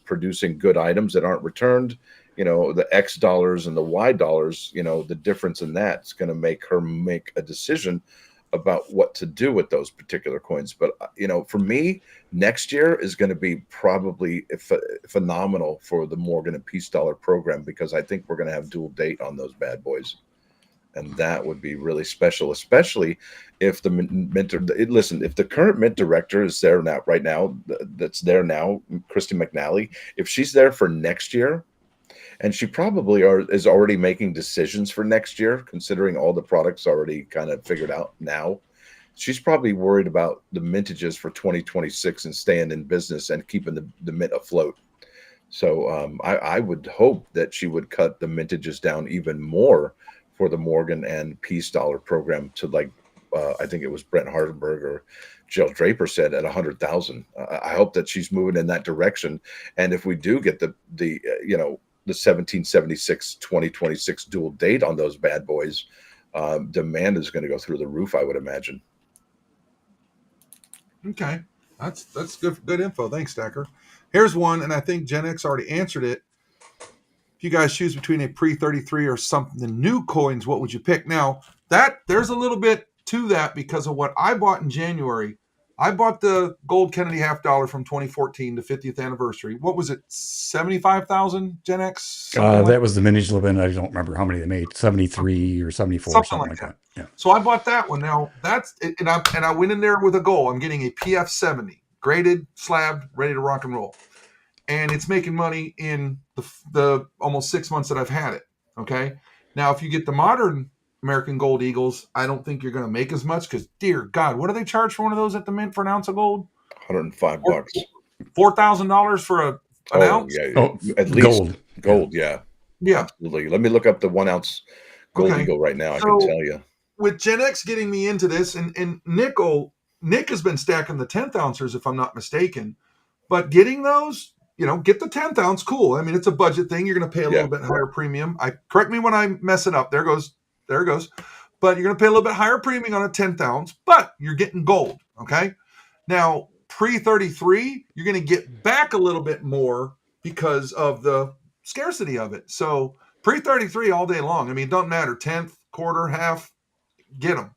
producing good items that aren't returned, the X dollars and the Y dollars, the difference in that is going to make her make a decision about what to do with those particular coins. But, for me, next year is going to be probably phenomenal for the Morgan and Peace Dollar program, because I think we're going to have dual date on those bad boys. And that would be really special, especially if the if the current mint director is there now, right now, that's there now, Christy McNally, if she's there for next year, and she probably is already making decisions for next year, considering all the products already kind of figured out now, she's probably worried about the mintages for 2026 and staying in business and keeping the mint afloat. So I would hope that she would cut the mintages down even more for the Morgan and Peace Dollar program to I think it was Brent Hardenberg or Jill Draper said at 100,000. I hope that she's moving in that direction. And if we do get the 1776 2026 dual date on those bad boys, demand is going to go through the roof, I would imagine. Okay, that's good info. Thanks, Stacker. Here's one, and I think Gen X already answered it. If you guys choose between a pre-33 or something new coins, what would you pick? Now, there's a little bit to that because of what I bought in January. I bought the gold Kennedy $half from 2014, the 50th anniversary. What was it, 75,000 Gen X? That was the mintage limit. I don't remember how many they made, 73 or 74, something like that. Yeah. So I bought that one. Now, that's it, and I went in there with a goal. I'm getting a PF70, graded, slabbed, ready to rock and roll. And it's making money in the almost 6 months that I've had it. Okay. Now, if you get the modern American Gold Eagles, I don't think you're going to make as much because, dear God, what do they charge for one of those at the mint for an ounce of gold? $105. $4,000 for an ounce? Yeah, at least gold. Yeah. Absolutely. Let me look up the 1 ounce Gold Eagle right now. I can tell you. With Gen X getting me into this, and Nick has been stacking the 10th ounces, if I'm not mistaken, but getting those, get the 10th ounce, cool. I mean, it's a budget thing. You're going to pay a little bit higher premium. Correct me when I mess it up. There it goes. But you're going to pay a little bit higher premium on a 10th ounce, but you're getting gold. Okay. Now, pre-33, you're going to get back a little bit more because of the scarcity of it. So pre-33 all day long. I mean, it doesn't matter. 10th, quarter, half, get them,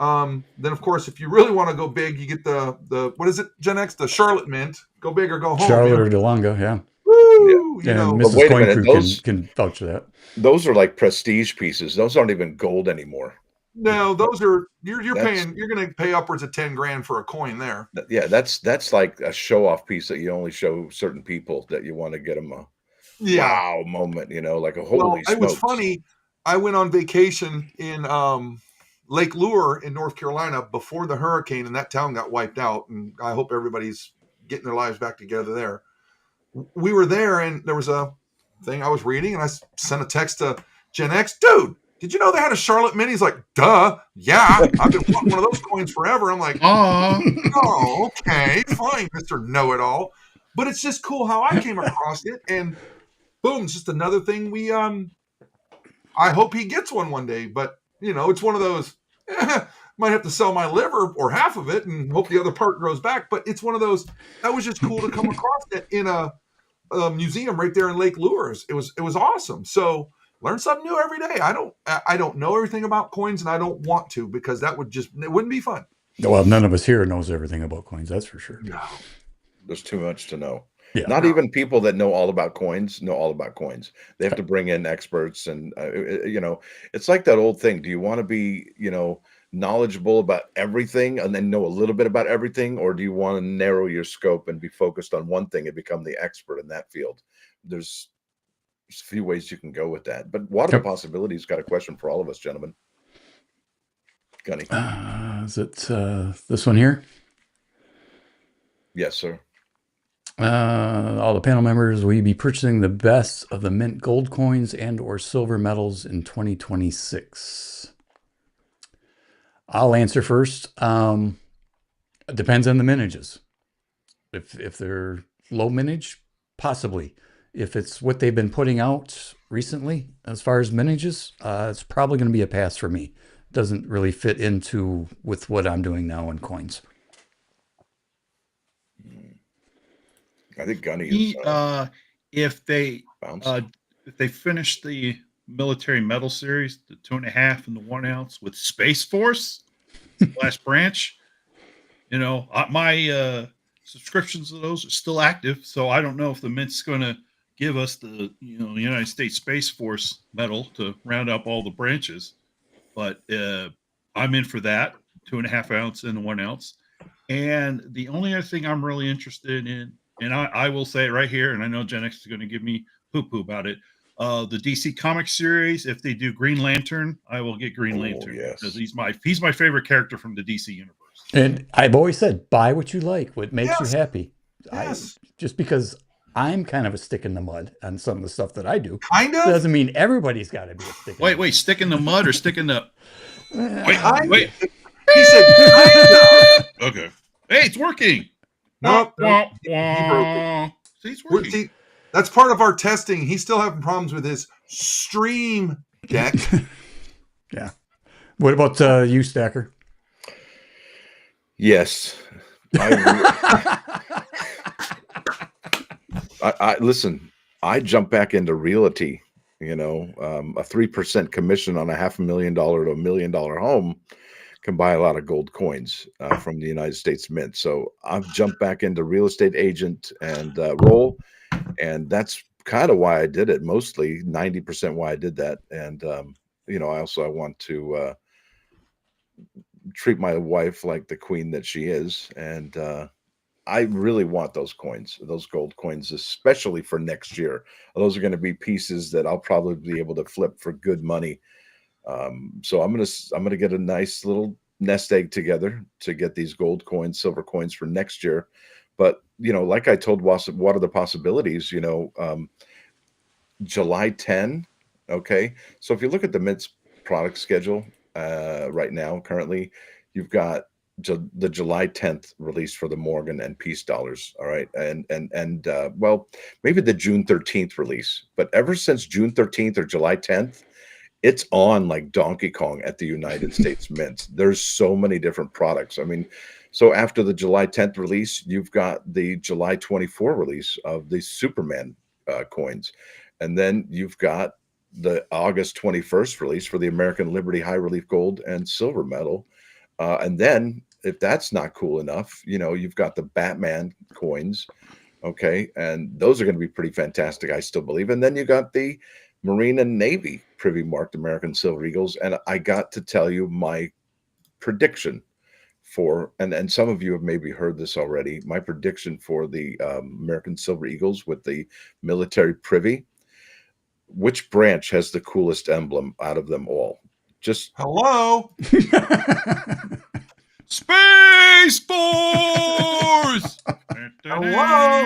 Then of course, if you really want to go big, you get the what is it, Gen X, the Charlotte Mint. Go big or go home. Charlotte or DeLonga, yeah. Woo! You And know, Mrs. wait a Coin minute, Crew can vouch for that. Those are like prestige pieces. Those aren't even gold anymore. no, those are you're paying. You're going to pay upwards of 10 grand for a coin there. Yeah, that's like a show off piece that you only show certain people that you want to get them a wow moment. You know, like a holy. It was funny. I went on vacation in Lake Lure in North Carolina before the hurricane, and that town got wiped out. And I hope everybody's getting their lives back together there. We were there, and there was a thing I was reading, and I sent a text to Gen X, dude. Did you know they had a Charlotte Mint? He's like, duh, yeah. I've been wanting one of those coins forever. I'm like, oh, okay, fine, Mr. Know-It-All. But it's just cool how I came across it, and boom, it's just another thing we I hope he gets one day, but you know, it's one of those might have to sell my liver or half of it and hope the other part grows back. But it's one of those that was just cool to come across it in a museum right there in Lake Lures. It was awesome. So learn something new every day. I don't know everything about coins, and I don't want to, because it wouldn't be fun. Well, none of us here knows everything about coins. That's for sure. No. There's too much to know. Yeah. Not even people that know all about coins know all about coins. They have to bring in experts, and you know, it's like that old thing. Do you want to be, you know, knowledgeable about everything and then know a little bit about everything, or do you want to narrow your scope and be focused on one thing and become the expert in that field? There's a few ways you can go with that. But Water the Possibilities got a question for all of us, gentlemen. Gunny. Is it this one here? Yes, sir. All the panel members, will you be purchasing the best of the mint gold coins and or silver metals in 2026? I'll answer first. It depends on the mintages. If they're low mintage, possibly. If it's what they've been putting out recently, as far as mintages, it's probably going to be a pass for me. Doesn't really fit into with what I'm doing now in coins. I think Gunny is. If they finish the military medal series, the 2.5 and the 1 ounce with Space Force, last branch, you know, my subscriptions to those are still active. So I don't know if the Mint's going to give us the United States Space Force medal to round up all the branches, but I'm in for that 2.5 ounce and the 1 ounce. And the only other thing I'm really interested in, and I will say it right here, and I know Gen X is going to give me poo-poo about it. The DC Comics series, if they do Green Lantern, I will get Green Lantern because he's my favorite character from the DC universe. And I've always said, buy what you like, what makes you happy. Yes. Just because I'm kind of a stick in the mud on some of the stuff that I do, kind of doesn't mean everybody's got to be a stick. Wait, stick in the mud or stick in the? Wait. He said, kind of. Okay. Hey, it's working. Nope. He broke it. See, it's working. See, that's part of our testing. He's still having problems with his stream deck. Yeah. What about you, Stacker? Yes. I listen. I jump back into realty. You know, a 3% commission on a $500,000 to $1 million home can buy a lot of gold coins from the United States Mint. So I've jumped back into real estate agent and role, and that's kind of why I did it. Mostly 90% why I did that. And you know, I want to treat my wife like the queen that she is, and I really want those coins, those gold coins, especially for next year. Those are going to be pieces that I'll probably be able to flip for good money. So I'm gonna get a nice little nest egg together to get these gold coins, silver coins for next year. But you know, like I told what are the possibilities? You know, July 10. Okay, so if you look at the Mint's product schedule right now, currently, you've got the July 10th release for the Morgan and Peace dollars. All right. And well, maybe the June 13th release, but ever since June 13th or July 10th, it's on like Donkey Kong at the United States Mint. There's so many different products. I mean, so after the July 10th release, you've got the July 24 release of the Superman coins. And then you've got the August 21st release for the American Liberty High Relief Gold and Silver Medal. And then if that's not cool enough, you've got the Batman coins. Okay. And those are going to be pretty fantastic, I still believe. And then you got the Marine and Navy privy marked American Silver Eagles. And I got to tell you my prediction for, and some of you have maybe heard this already, my prediction for the American Silver Eagles with the military privy. Which branch has the coolest emblem out of them all? Just hello. Space Force. Hello.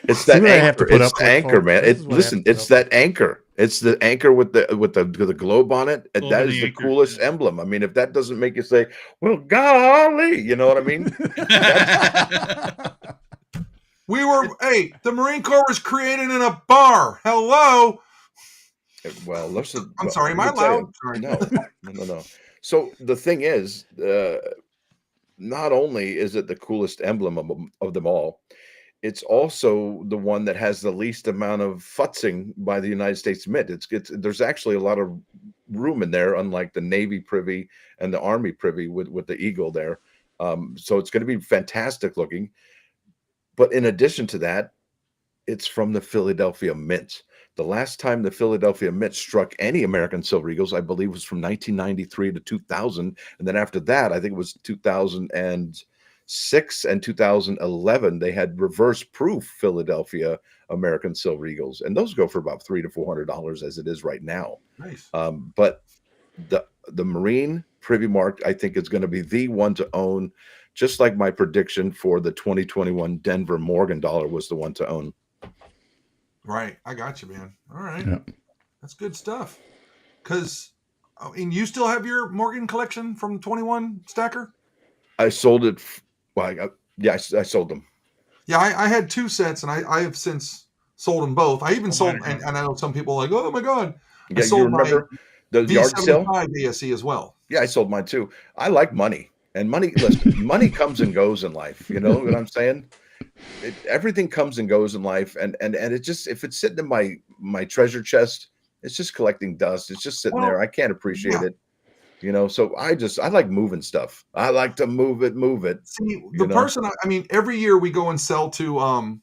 It's that anchor. It's the anchor, man. It's that anchor. It's the anchor with the globe on it. And that is the coolest emblem. I mean, if that doesn't make you say, "Well, golly," you know what I mean? The Marine Corps was created in a bar. Hello. Well, listen. I'm sorry. Am I loud? Sorry. No. So the thing is, not only is it the coolest emblem of them all, it's also the one that has the least amount of futzing by the United States Mint. There's actually a lot of room in there, unlike the Navy privy and the Army privy with the eagle there. So it's going to be fantastic looking. But in addition to that, it's from the Philadelphia Mint. The last time the Philadelphia Mint struck any American Silver Eagles, I believe, was from 1993 to 2000. And then after that, I think it was 2006 and 2011, they had reverse proof Philadelphia American Silver Eagles. And those go for about $300 to $400 as it is right now. Nice. But the Marine Privy Mark, I think, is going to be the one to own, just like my prediction for the 2021 Denver Morgan dollar was the one to own. Right. I got you, man. All right. Yeah. That's good stuff. Because, and you still have your Morgan collection from 21, Stacker? I sold it. Well, I sold them. Yeah, I had 2 sets, and I have since sold them both. I even sold, and I know some people are like, oh my God. Yeah, you remember the yard sale? VSE as well. Yeah, I sold mine too. I like money. And money, listen, money comes and goes in life. You know what I'm saying? Everything comes and goes in life, and it just, if it's sitting in my treasure chest, it's just collecting dust. It's just sitting there. I can't appreciate it, So I like moving stuff. I like to move it. See, the person, every year we go and sell to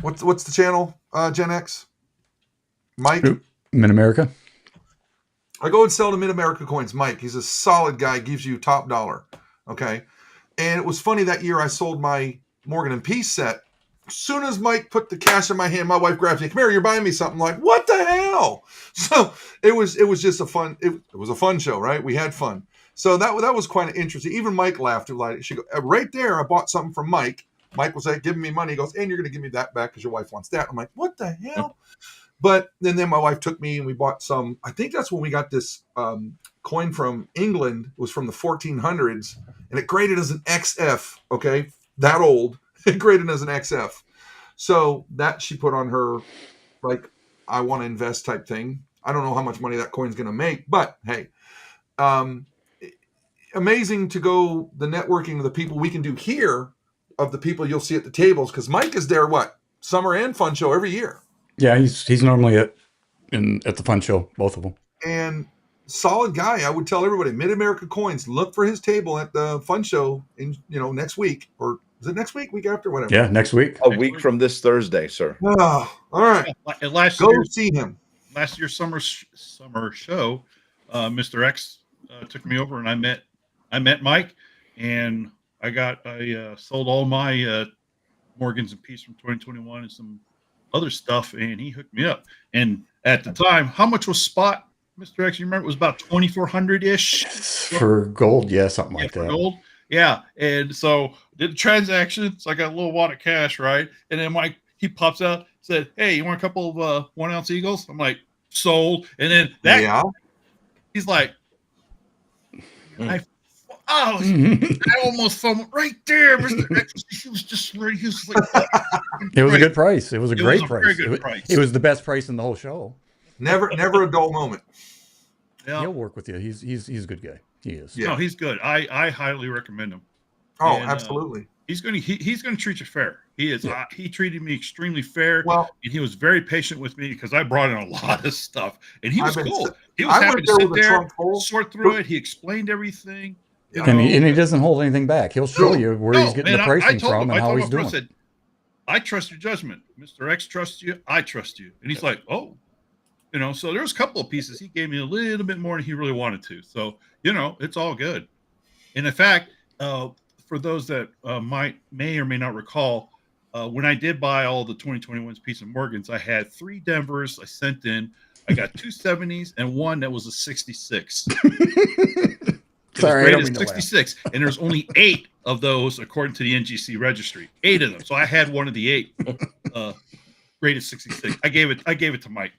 what's the channel? Gen X, Mike, Mid America. I go and sell to Mid America Coins. Mike, he's a solid guy. Gives you top dollar. Okay, and it was funny that year I sold my Morgan and Peace set. As soon as Mike put the cash in my hand, my wife grabs me. Come here, you're buying me something. I'm like, what the hell? So it was just a fun. It was a fun show, right? We had fun. So that was quite interesting. Even Mike laughed. She go, right there. I bought something from Mike. Mike was like giving me money. He goes, and you're going to give me that back because your wife wants that. I'm like, what the hell? But then my wife took me and we bought some. I think that's when we got this coin from England. It was from the 1400s, and it graded as an XF. Okay. That old, it graded as an XF. So that she put on her, like, I want to invest type thing. I don't know how much money that coin's going to make, but hey, amazing to go the networking of the people we can do here, of the people you'll see at the tables. Because Mike is there, summer and fun show every year. Yeah, he's normally at the fun show, both of them. And solid guy. I would tell everybody, Mid America Coins, look for his table at the fun show in next week, or is it next week? Week after? Whatever. Yeah, next week. A week from this Thursday, sir. Oh, all right. Go see him. Last year's summer show, Mr. X took me over, and I met Mike, and I sold all my Morgans and Peace from 2021 and some other stuff, and he hooked me up. And at the time, how much was spot, Mr. X? You remember it was about 2,400-ish for gold. Yeah, something like that. For gold. Yeah. And so did the transaction. So I got a little wad of cash, right? And then Mike, he pops out, said, hey, you want a couple of 1 ounce Eagles? I'm like, sold. And then he's like, I almost fell right there, Mr. X. He was just ready. He was like, it was a good price. It was a great price. Very good price. It was the best price in the whole show. Never a dull moment. Yeah. He'll work with you. He's a good guy. He is. Yeah. No, he's good. I highly recommend him. Oh, and, absolutely. he's going to treat you fair. He is. Yeah. He treated me extremely fair, Well, and he was very patient with me because I brought in a lot of stuff, and he was cool. He was I happy went to there sit with a there, trunk full. sort through it. He explained everything. You And know. he doesn't hold anything back. He'll show No, you where he's getting the pricing from and how he's doing. I said, I trust your judgment. Mr. X trusts you. I trust you. And he's like, oh, you know, so there's a couple of pieces. He gave me a little bit more than he really wanted to. So, you know, it's all good. And in fact, for those that may or may not recall, when I did buy all the 2021's Peace and Morgans, I had 3 Denvers I sent in. I got 2 70s and one that was a 66. Sorry, I don't mean 66, and there's only 8 of those according to the NGC registry. 8 of them. So I had one of the 8 rated 66. I gave it to Mike.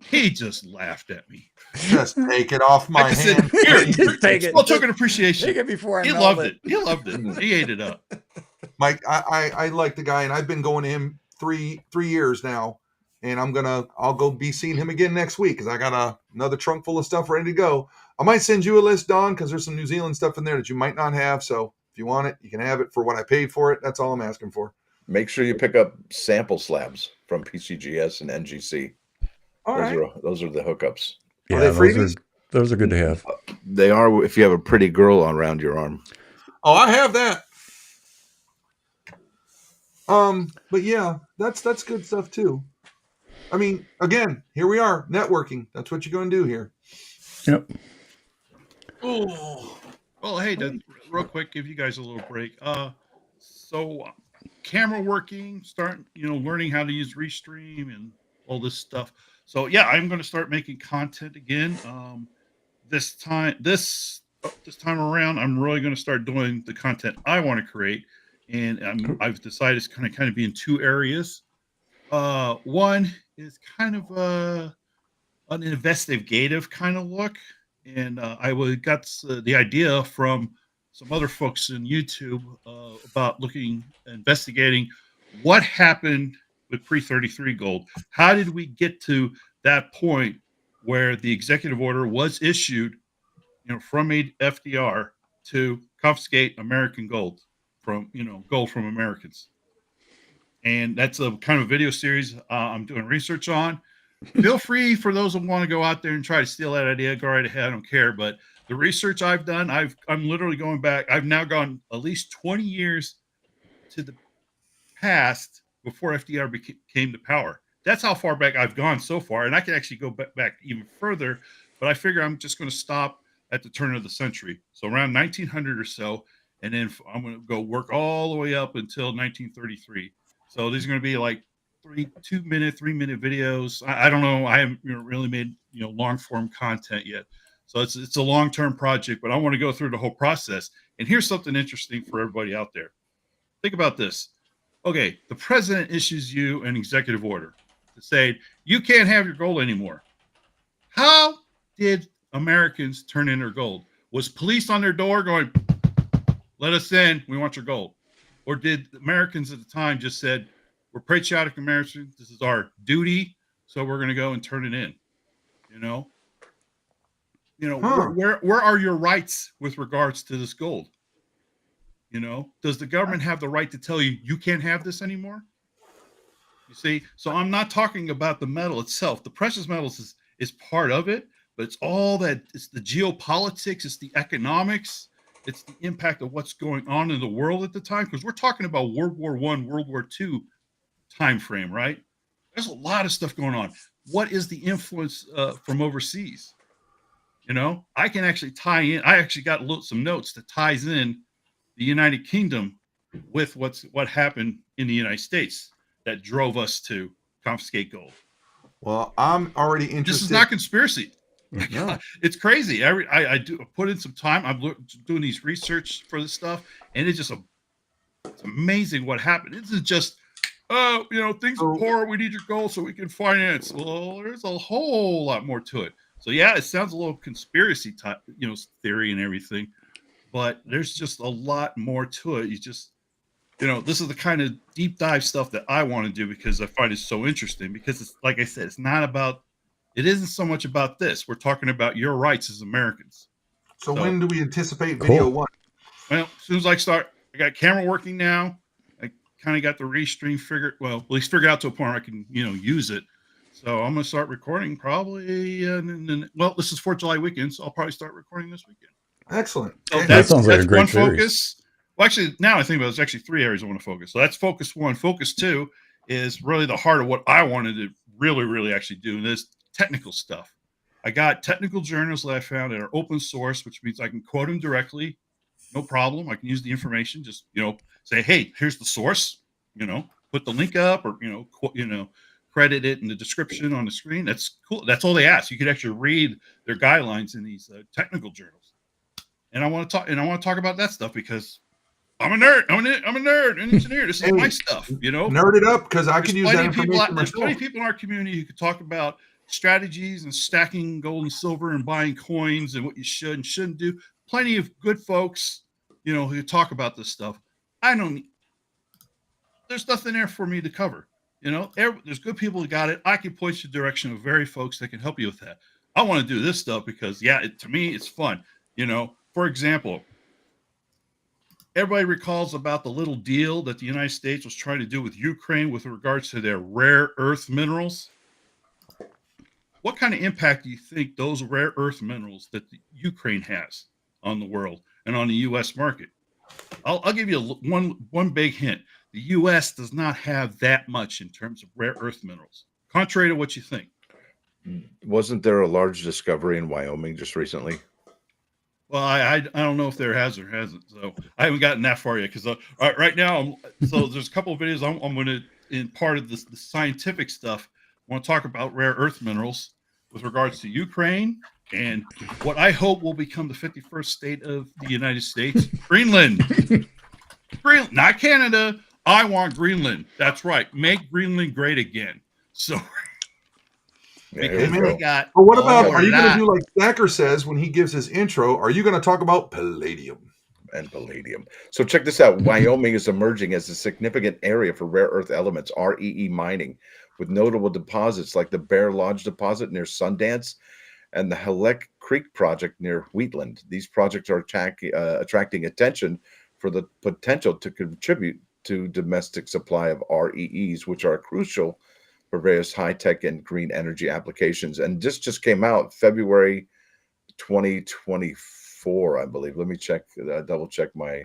He just laughed at me. Just take it off my hand. Here, take it. Well, token appreciation. Take it before I He loved it. He loved it. He ate it up. Mike, I like the guy, and I've been going to him 3 years now, and I'll go be seeing him again next week because I got another trunk full of stuff ready to go. I might send you a list, Don, because there's some New Zealand stuff in there that you might not have. So if you want it, you can have it for what I paid for it. That's all I'm asking for. Make sure you pick up sample slabs from PCGS and NGC. Those are the hookups. Yeah, are they freebies? Those are good to have. They are if you have a pretty girl around your arm. Oh, I have that. But yeah, that's good stuff too. I mean, again, here we are, networking. That's what you're going to do here. Yep. Oh, well, hey, real quick, give you guys a little break. So camera working, learning how to use Restream and all this stuff. So yeah, I'm going to start making content again. This time around, I'm really going to start doing the content I want to create, and I've decided it's going to kind of be in 2 areas. One is kind of an investigative kind of look, and I got the idea from some other folks in YouTube about investigating what happened with pre-33 gold. How did we get to that point where the executive order was issued, from FDR to confiscate American gold from Americans? And that's a kind of video series I'm doing research on. Feel free for those who want to go out there and try to steal that idea, go right ahead. I don't care. But the research I've done, I'm literally going back. I've now gone at least 20 years to the past before FDR came to power. That's how far back I've gone so far. And I can actually go back even further, but I figure I'm just going to stop at the turn of the century. So around 1900 or so. And then I'm going to go work all the way up until 1933. So these are going to be like 3-minute videos. I don't know. I haven't really made long form content yet. So it's a long-term project, but I want to go through the whole process. And here's something interesting for everybody out there. Think about this. Okay, the president issues you an executive order to say you can't have your gold anymore. How did Americans turn in their gold? Was police on their door going, "Let us in, we want your gold"? Or did Americans at the time just said, "We're patriotic Americans, this is our duty, so we're going to go and turn it in"? Where are your rights with regards to this gold? Does the government have the right to tell you you can't have this anymore? You see, so I'm not talking about the metal itself. The precious metals is part of it, but it's all that. It's the geopolitics, it's the economics, it's the impact of what's going on in the world at the time. Because we're talking about World War I, World War II time frame, right? There's a lot of stuff going on. What is the influence from overseas? I can actually tie in. I actually got some notes that ties in the United Kingdom with what happened in the United States that drove us to confiscate gold. Well, I'm already interested. This is not conspiracy. No. It's crazy. I do put in some time. I'm doing these research for this stuff, and it's amazing what happened. This is just, things are poor. We need your gold so we can finance. Well, there's a whole lot more to it. So yeah, it sounds a little conspiracy type, theory and everything, but there's just a lot more to it. You just, this is the kind of deep dive stuff that I want to do because I find it so interesting. Because it's like I said, it isn't so much about this. We're talking about your rights as Americans. So when do we anticipate video 1? Well, as soon as I start, I got camera working now. I kind of got the restream figured, well, at least figured out to a point where I can, use it. So I'm going to start recording probably, well, this is 4th of July weekend, so I'll probably start recording this weekend. Excellent. So that sounds like a great one series. focus. Well, actually, now I think about it, there's actually 3 areas I want to focus. So that's focus 1. Focus 2 is really the heart of what I wanted to really, really actually do. And this technical stuff. I got technical journals that I found that are open source, which means I can quote them directly. No problem. I can use the information. Just, say, hey, here's the source, put the link up or, credit it in the description on the screen. That's cool. That's all they ask. You could actually read their guidelines in these technical journals. And I want to talk about that stuff because I'm a nerd. I'm a nerd, an engineer. This is my stuff, Nerd it up because I can use that information. There's plenty of people in our community who could talk about strategies and stacking gold and silver and buying coins and what you should and shouldn't do. Plenty of good folks, who talk about this stuff. There's nothing there for me to cover. There's good people who got it. I can point you in the direction of very folks that can help you with that. I want to do this stuff because, to me, it's fun. For example, everybody recalls about the little deal that the United States was trying to do with Ukraine with regards to their rare earth minerals. What kind of impact do you think those rare earth minerals that the Ukraine has on the world and on the U.S. market? I'll give you one big hint. The U.S. does not have that much in terms of rare earth minerals, contrary to what you think. Wasn't there a large discovery in Wyoming just recently? Well, I don't know if there has or hasn't. So I haven't gotten that far yet because right now, there's a couple of videos I'm going to, in part of the scientific stuff, I want to talk about rare earth minerals with regards to Ukraine and what I hope will become the 51st state of the United States, Greenland. Not Canada. I want Greenland. That's right. Make Greenland great again. So because we got. But what about? Are you going to do like Stacker says when he gives his intro? Are you going to talk about palladium? And palladium. So check this out. Wyoming is emerging as a significant area for rare earth elements, REE mining, with notable deposits like the Bear Lodge deposit near Sundance and the Halleck Creek project near Wheatland. These projects are attracting attention for the potential to contribute to domestic supply of REEs, which are crucial for various high-tech and green energy applications. And this just came out February 2024, I believe. Let me check, double check my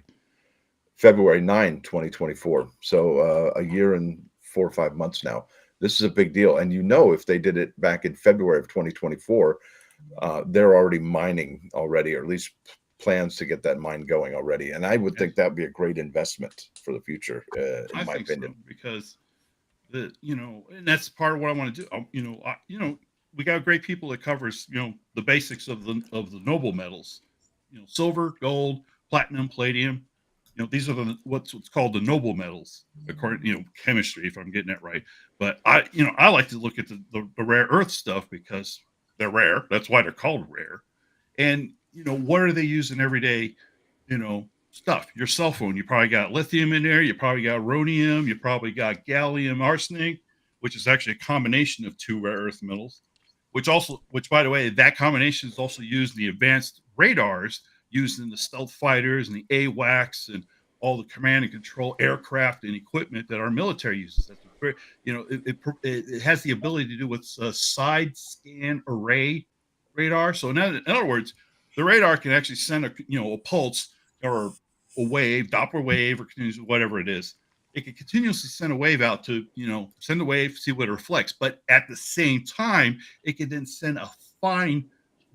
February 9, 2024. So a year and 4 or 5 months now. This is a big deal. And if they did it back in February of 2024, they're already mining already, or at least plans to get that mine going already. And I would think that would be a great investment for the future, in my opinion. So, because and that's part of what I want to do. We got great people that covers, the basics of the noble metals, silver, gold, platinum, palladium. These are what's called the noble metals, according chemistry, if I'm getting that right. But I like to look at the rare earth stuff because they're rare. That's why they're called rare. And what are they using every day? Stuff. Your cell phone. You probably got lithium in there. You probably got rhodium. You probably got gallium arsenic, which is actually a combination of 2 rare earth metals. Which by the way, that combination is also used in the advanced radars used in the stealth fighters and the AWACS and all the command and control aircraft and equipment that our military uses. That's it has the ability to do what's a side scan array radar. So in other words, the radar can actually send a pulse or a wave, Doppler wave, or whatever it is. It can continuously send a wave out to, send a wave, see what it reflects. But at the same time, it can then send a fine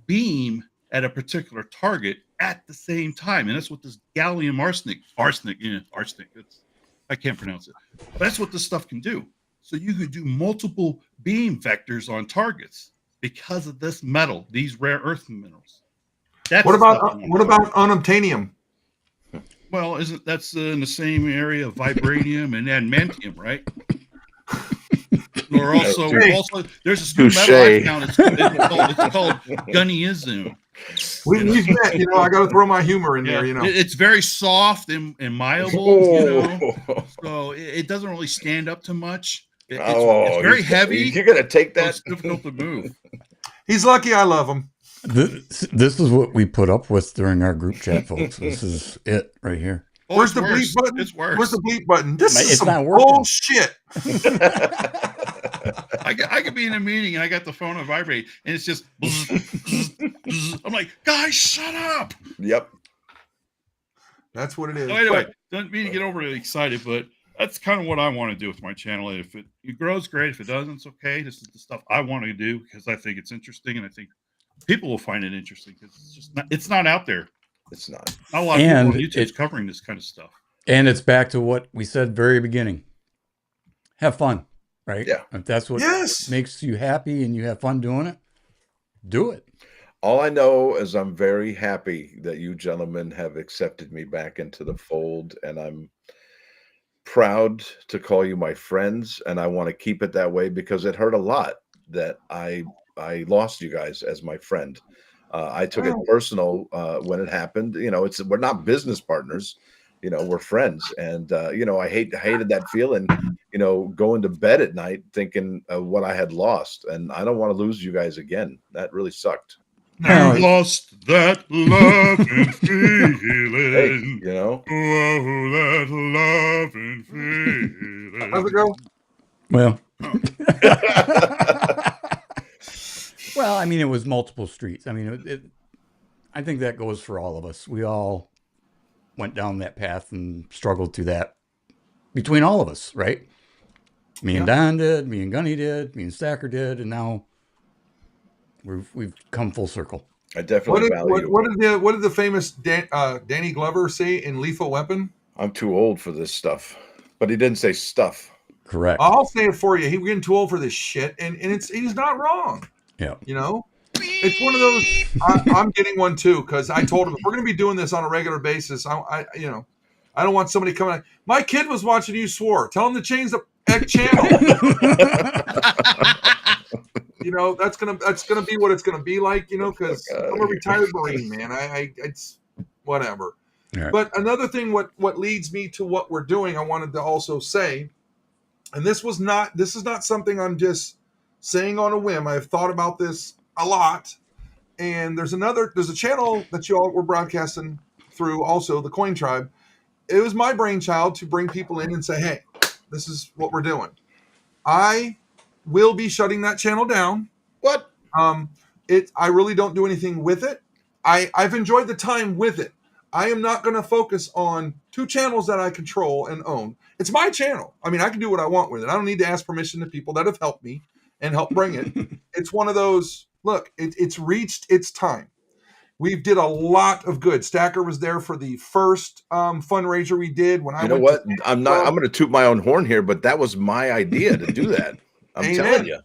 beam at a particular target at the same time. And that's what this gallium arsenic, I can't pronounce it. But that's what this stuff can do. So you could do multiple beam vectors on targets because of this metal, these rare earth minerals. What about unobtainium? Well, that's in the same area of vibranium and adamantium, right? Or also there's a new metal I found. It's called gunnyism. We've met, I got to throw my humor in there. It's very soft and malleable. So it doesn't really stand up to much. It's very heavy. You're gonna take that. So it's difficult to move. He's lucky I love him. This is what we put up with during our group chat, folks. This is it right here. Oh, Where's it's the worse. bleep button? It's worse. Where's the bleep button? This is It's some not working. bullshit. I could be in a meeting and I got the phone on vibrate and it's just bzz, bzz, bzz. I'm like, guys, shut up. Yep. That's what it is. So anyway, don't mean to get overly excited, but that's kind of what I want to do with my channel. If it grows, great. If it doesn't, it's okay. This is the stuff I want to do because I think it's interesting and I think people will find it interesting because it's not out there. It's not. Not a lot of people on YouTube's covering this kind of stuff. And it's back to what we said very beginning. Have fun, right? Yeah. If that's what makes you happy and you have fun doing it, do it. All I know is I'm very happy that you gentlemen have accepted me back into the fold, and I'm proud to call you my friends, and I want to keep it that way because it hurt a lot that I lost you guys as my friend. I took it personal when it happened. You know, we're not business partners. You know, we're friends, and you know, I hated that feeling. You know, going to bed at night thinking of what I had lost, and I don't want to lose you guys again. That really sucked. You lost that love and feeling. Hey, you know, oh, that love and feeling. How's it go? Well, well, I mean, it was multiple streets. I mean, I think that goes for all of us. We all went down that path and struggled through that between all of us, right? Me and Don did, me and Gunny did, me and Stacker did, and now we've come full circle. I definitely value. What did the famous Danny Glover say in Lethal Weapon? I'm too old for this stuff, but he didn't say stuff. Correct. I'll say it for you. We're getting too old for this shit, and he's not wrong. Yeah. You know, it's one of those. I'm getting one too because I told him if we're going to be doing this on a regular basis. I don't want somebody coming. My kid was watching you swore. Tell him to change the channel. You know, that's gonna be what it's gonna be like. You know, because I'm a retired Marine, man. It's whatever. Right. But another thing, what leads me to what we're doing, I wanted to also say, and this is not something I'm just saying on a whim. I've thought about this a lot, and there's a channel that you all were broadcasting through, also the Coin Tribe. It was my brainchild to bring people in and say, hey, this is what we're doing. I will be shutting that channel down. What? I really don't do anything with it. I've enjoyed the time with it. I am not going to focus on 2 channels that I control and own. It's my channel. I mean, I can do what I want with it. I don't need to ask permission to people that have helped me and helped bring it. It's one of those, look, it's reached its time. We did a lot of good. Stacker was there for the first fundraiser we did. When I'm going to toot my own horn here, but that was my idea to do that. I'm telling you.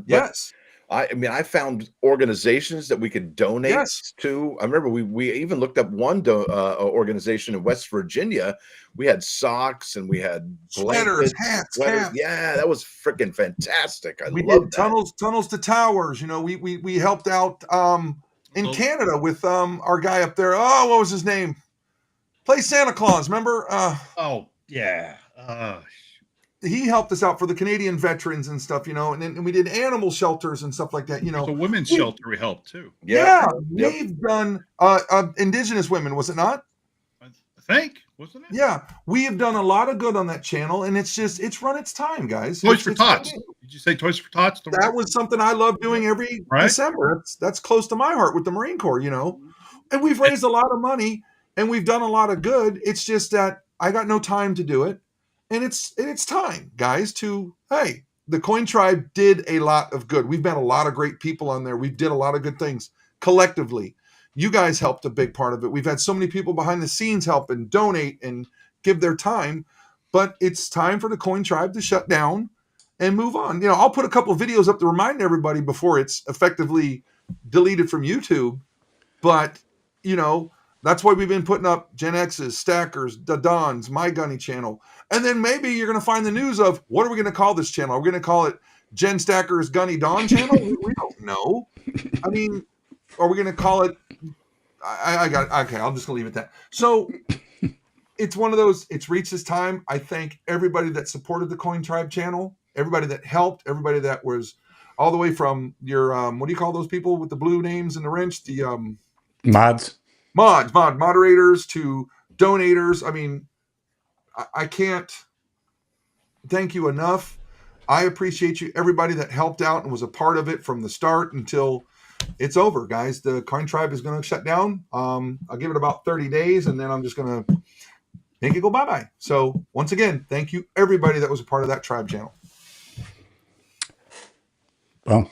Yes. I mean, I found organizations that we could donate to. I remember we even looked up one organization in West Virginia. We had socks and we had sweaters, hats. Yeah, that was freaking fantastic. We did tunnels to towers. You know, we helped out in Canada with our guy up there. Oh, what was his name? Play Santa Claus. Remember? He helped us out for the Canadian veterans and stuff, you know, and we did animal shelters and stuff like that, you know. The women's shelter we helped too. We've done Indigenous women, was it not? I think, wasn't it? Yeah, we have done a lot of good on that channel, and it's run its time, guys. Toys for Tots. Did you say Toys for Tots? That was something I love doing every December. That's close to my heart with the Marine Corps, you know. And we've raised a lot of money, and we've done a lot of good. It's just that I got no time to do it. And it's time, guys, hey, the Coin Tribe did a lot of good. We've met a lot of great people on there. We did a lot of good things collectively. You guys helped a big part of it. We've had so many people behind the scenes help and donate and give their time. But it's time for the Coin Tribe to shut down and move on. You know, I'll put a couple of videos up to remind everybody before it's effectively deleted from YouTube. But, you know, that's why we've been putting up Gen X's, Stackers, the Dons, My Gunny channel. And then maybe you're going to find the news of, what are we going to call this channel? Are we going to call it Jen Stackers Gunny Don channel? We don't know. I mean, are we going to call it? Okay, I'm just going to leave it at that. So it's one of those, it's reached its time. I thank everybody that supported the Coin Tribe channel, everybody that helped, everybody that was all the way from your, what do you call those people with the blue names and the wrench? The moderators to donators. I mean, I can't thank you enough. I appreciate you, everybody that helped out and was a part of it from the start until it's over, guys. The Coin Tribe is going to shut down. I'll give it about 30 days, and then I'm just going to make it go bye-bye. So once again, thank you, everybody that was a part of that tribe channel. Well,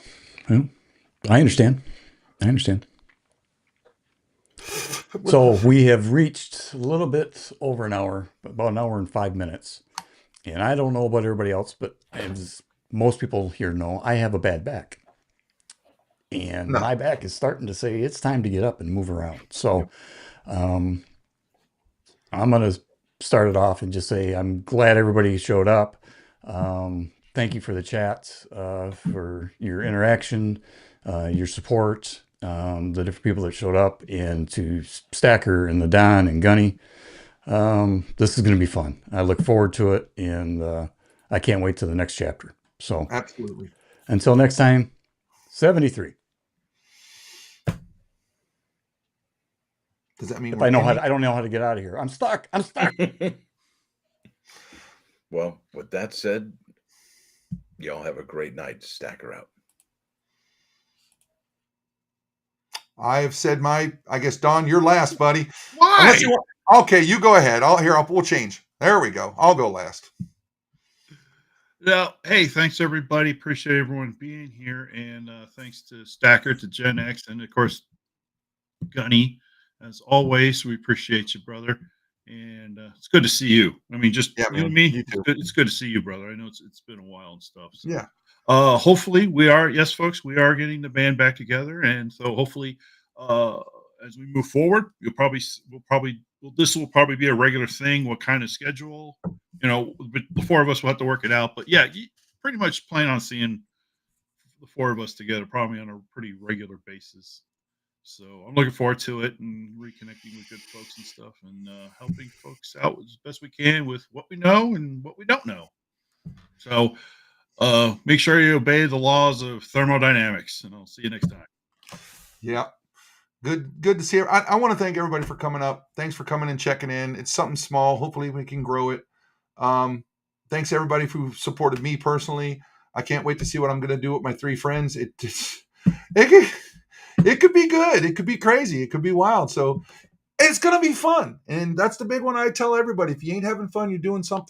I understand. So we have reached a little bit over an hour, about an hour and 5 minutes. And I don't know about everybody else, but as most people here know, I have a bad back. And my back is starting to say it's time to get up and move around. So I'm going to start it off and just say I'm glad everybody showed up. Thank you for the chat, for your interaction, your support, the different people that showed up, and to Stacker and the Don and Gunny. This is going to be fun. I look forward to it, and I can't wait to the next chapter. So absolutely. Until next time, 73. Does that mean if I know how? I don't know how to get out of here. I'm stuck. Well, with that said, y'all have a great night. Stacker out. I have said I guess, Don, you're last, buddy. Why? Okay, you go ahead. We'll change. There we go. I'll go last. Now, hey, thanks everybody. Appreciate everyone being here, and thanks to Stacker, to Gen X, and of course Gunny. As always, we appreciate you, brother. And it's good to see you. I mean, just you and me. It's good to see you, brother. I know it's been a while and stuff. So. Yeah. Hopefully yes, folks, we are getting the band back together, and so hopefully, as we move forward, this will probably be a regular thing. What kind of schedule? But the four of us will have to work it out. But yeah, you pretty much plan on seeing the four of us together, probably on a pretty regular basis. So I'm looking forward to it and reconnecting with good folks and stuff, and helping folks out as best we can with what we know and what we don't know. So make sure you obey the laws of thermodynamics, and I'll see you next time. Yeah. Good to see you. I want to thank everybody for coming up. Thanks for coming and checking in. It's something small. Hopefully we can grow it. Thanks everybody who supported me personally. I can't wait to see what I'm going to do with my three friends. It could be good. It could be crazy. It could be wild. So it's going to be fun. And that's the big one I tell everybody. If you ain't having fun, you're doing something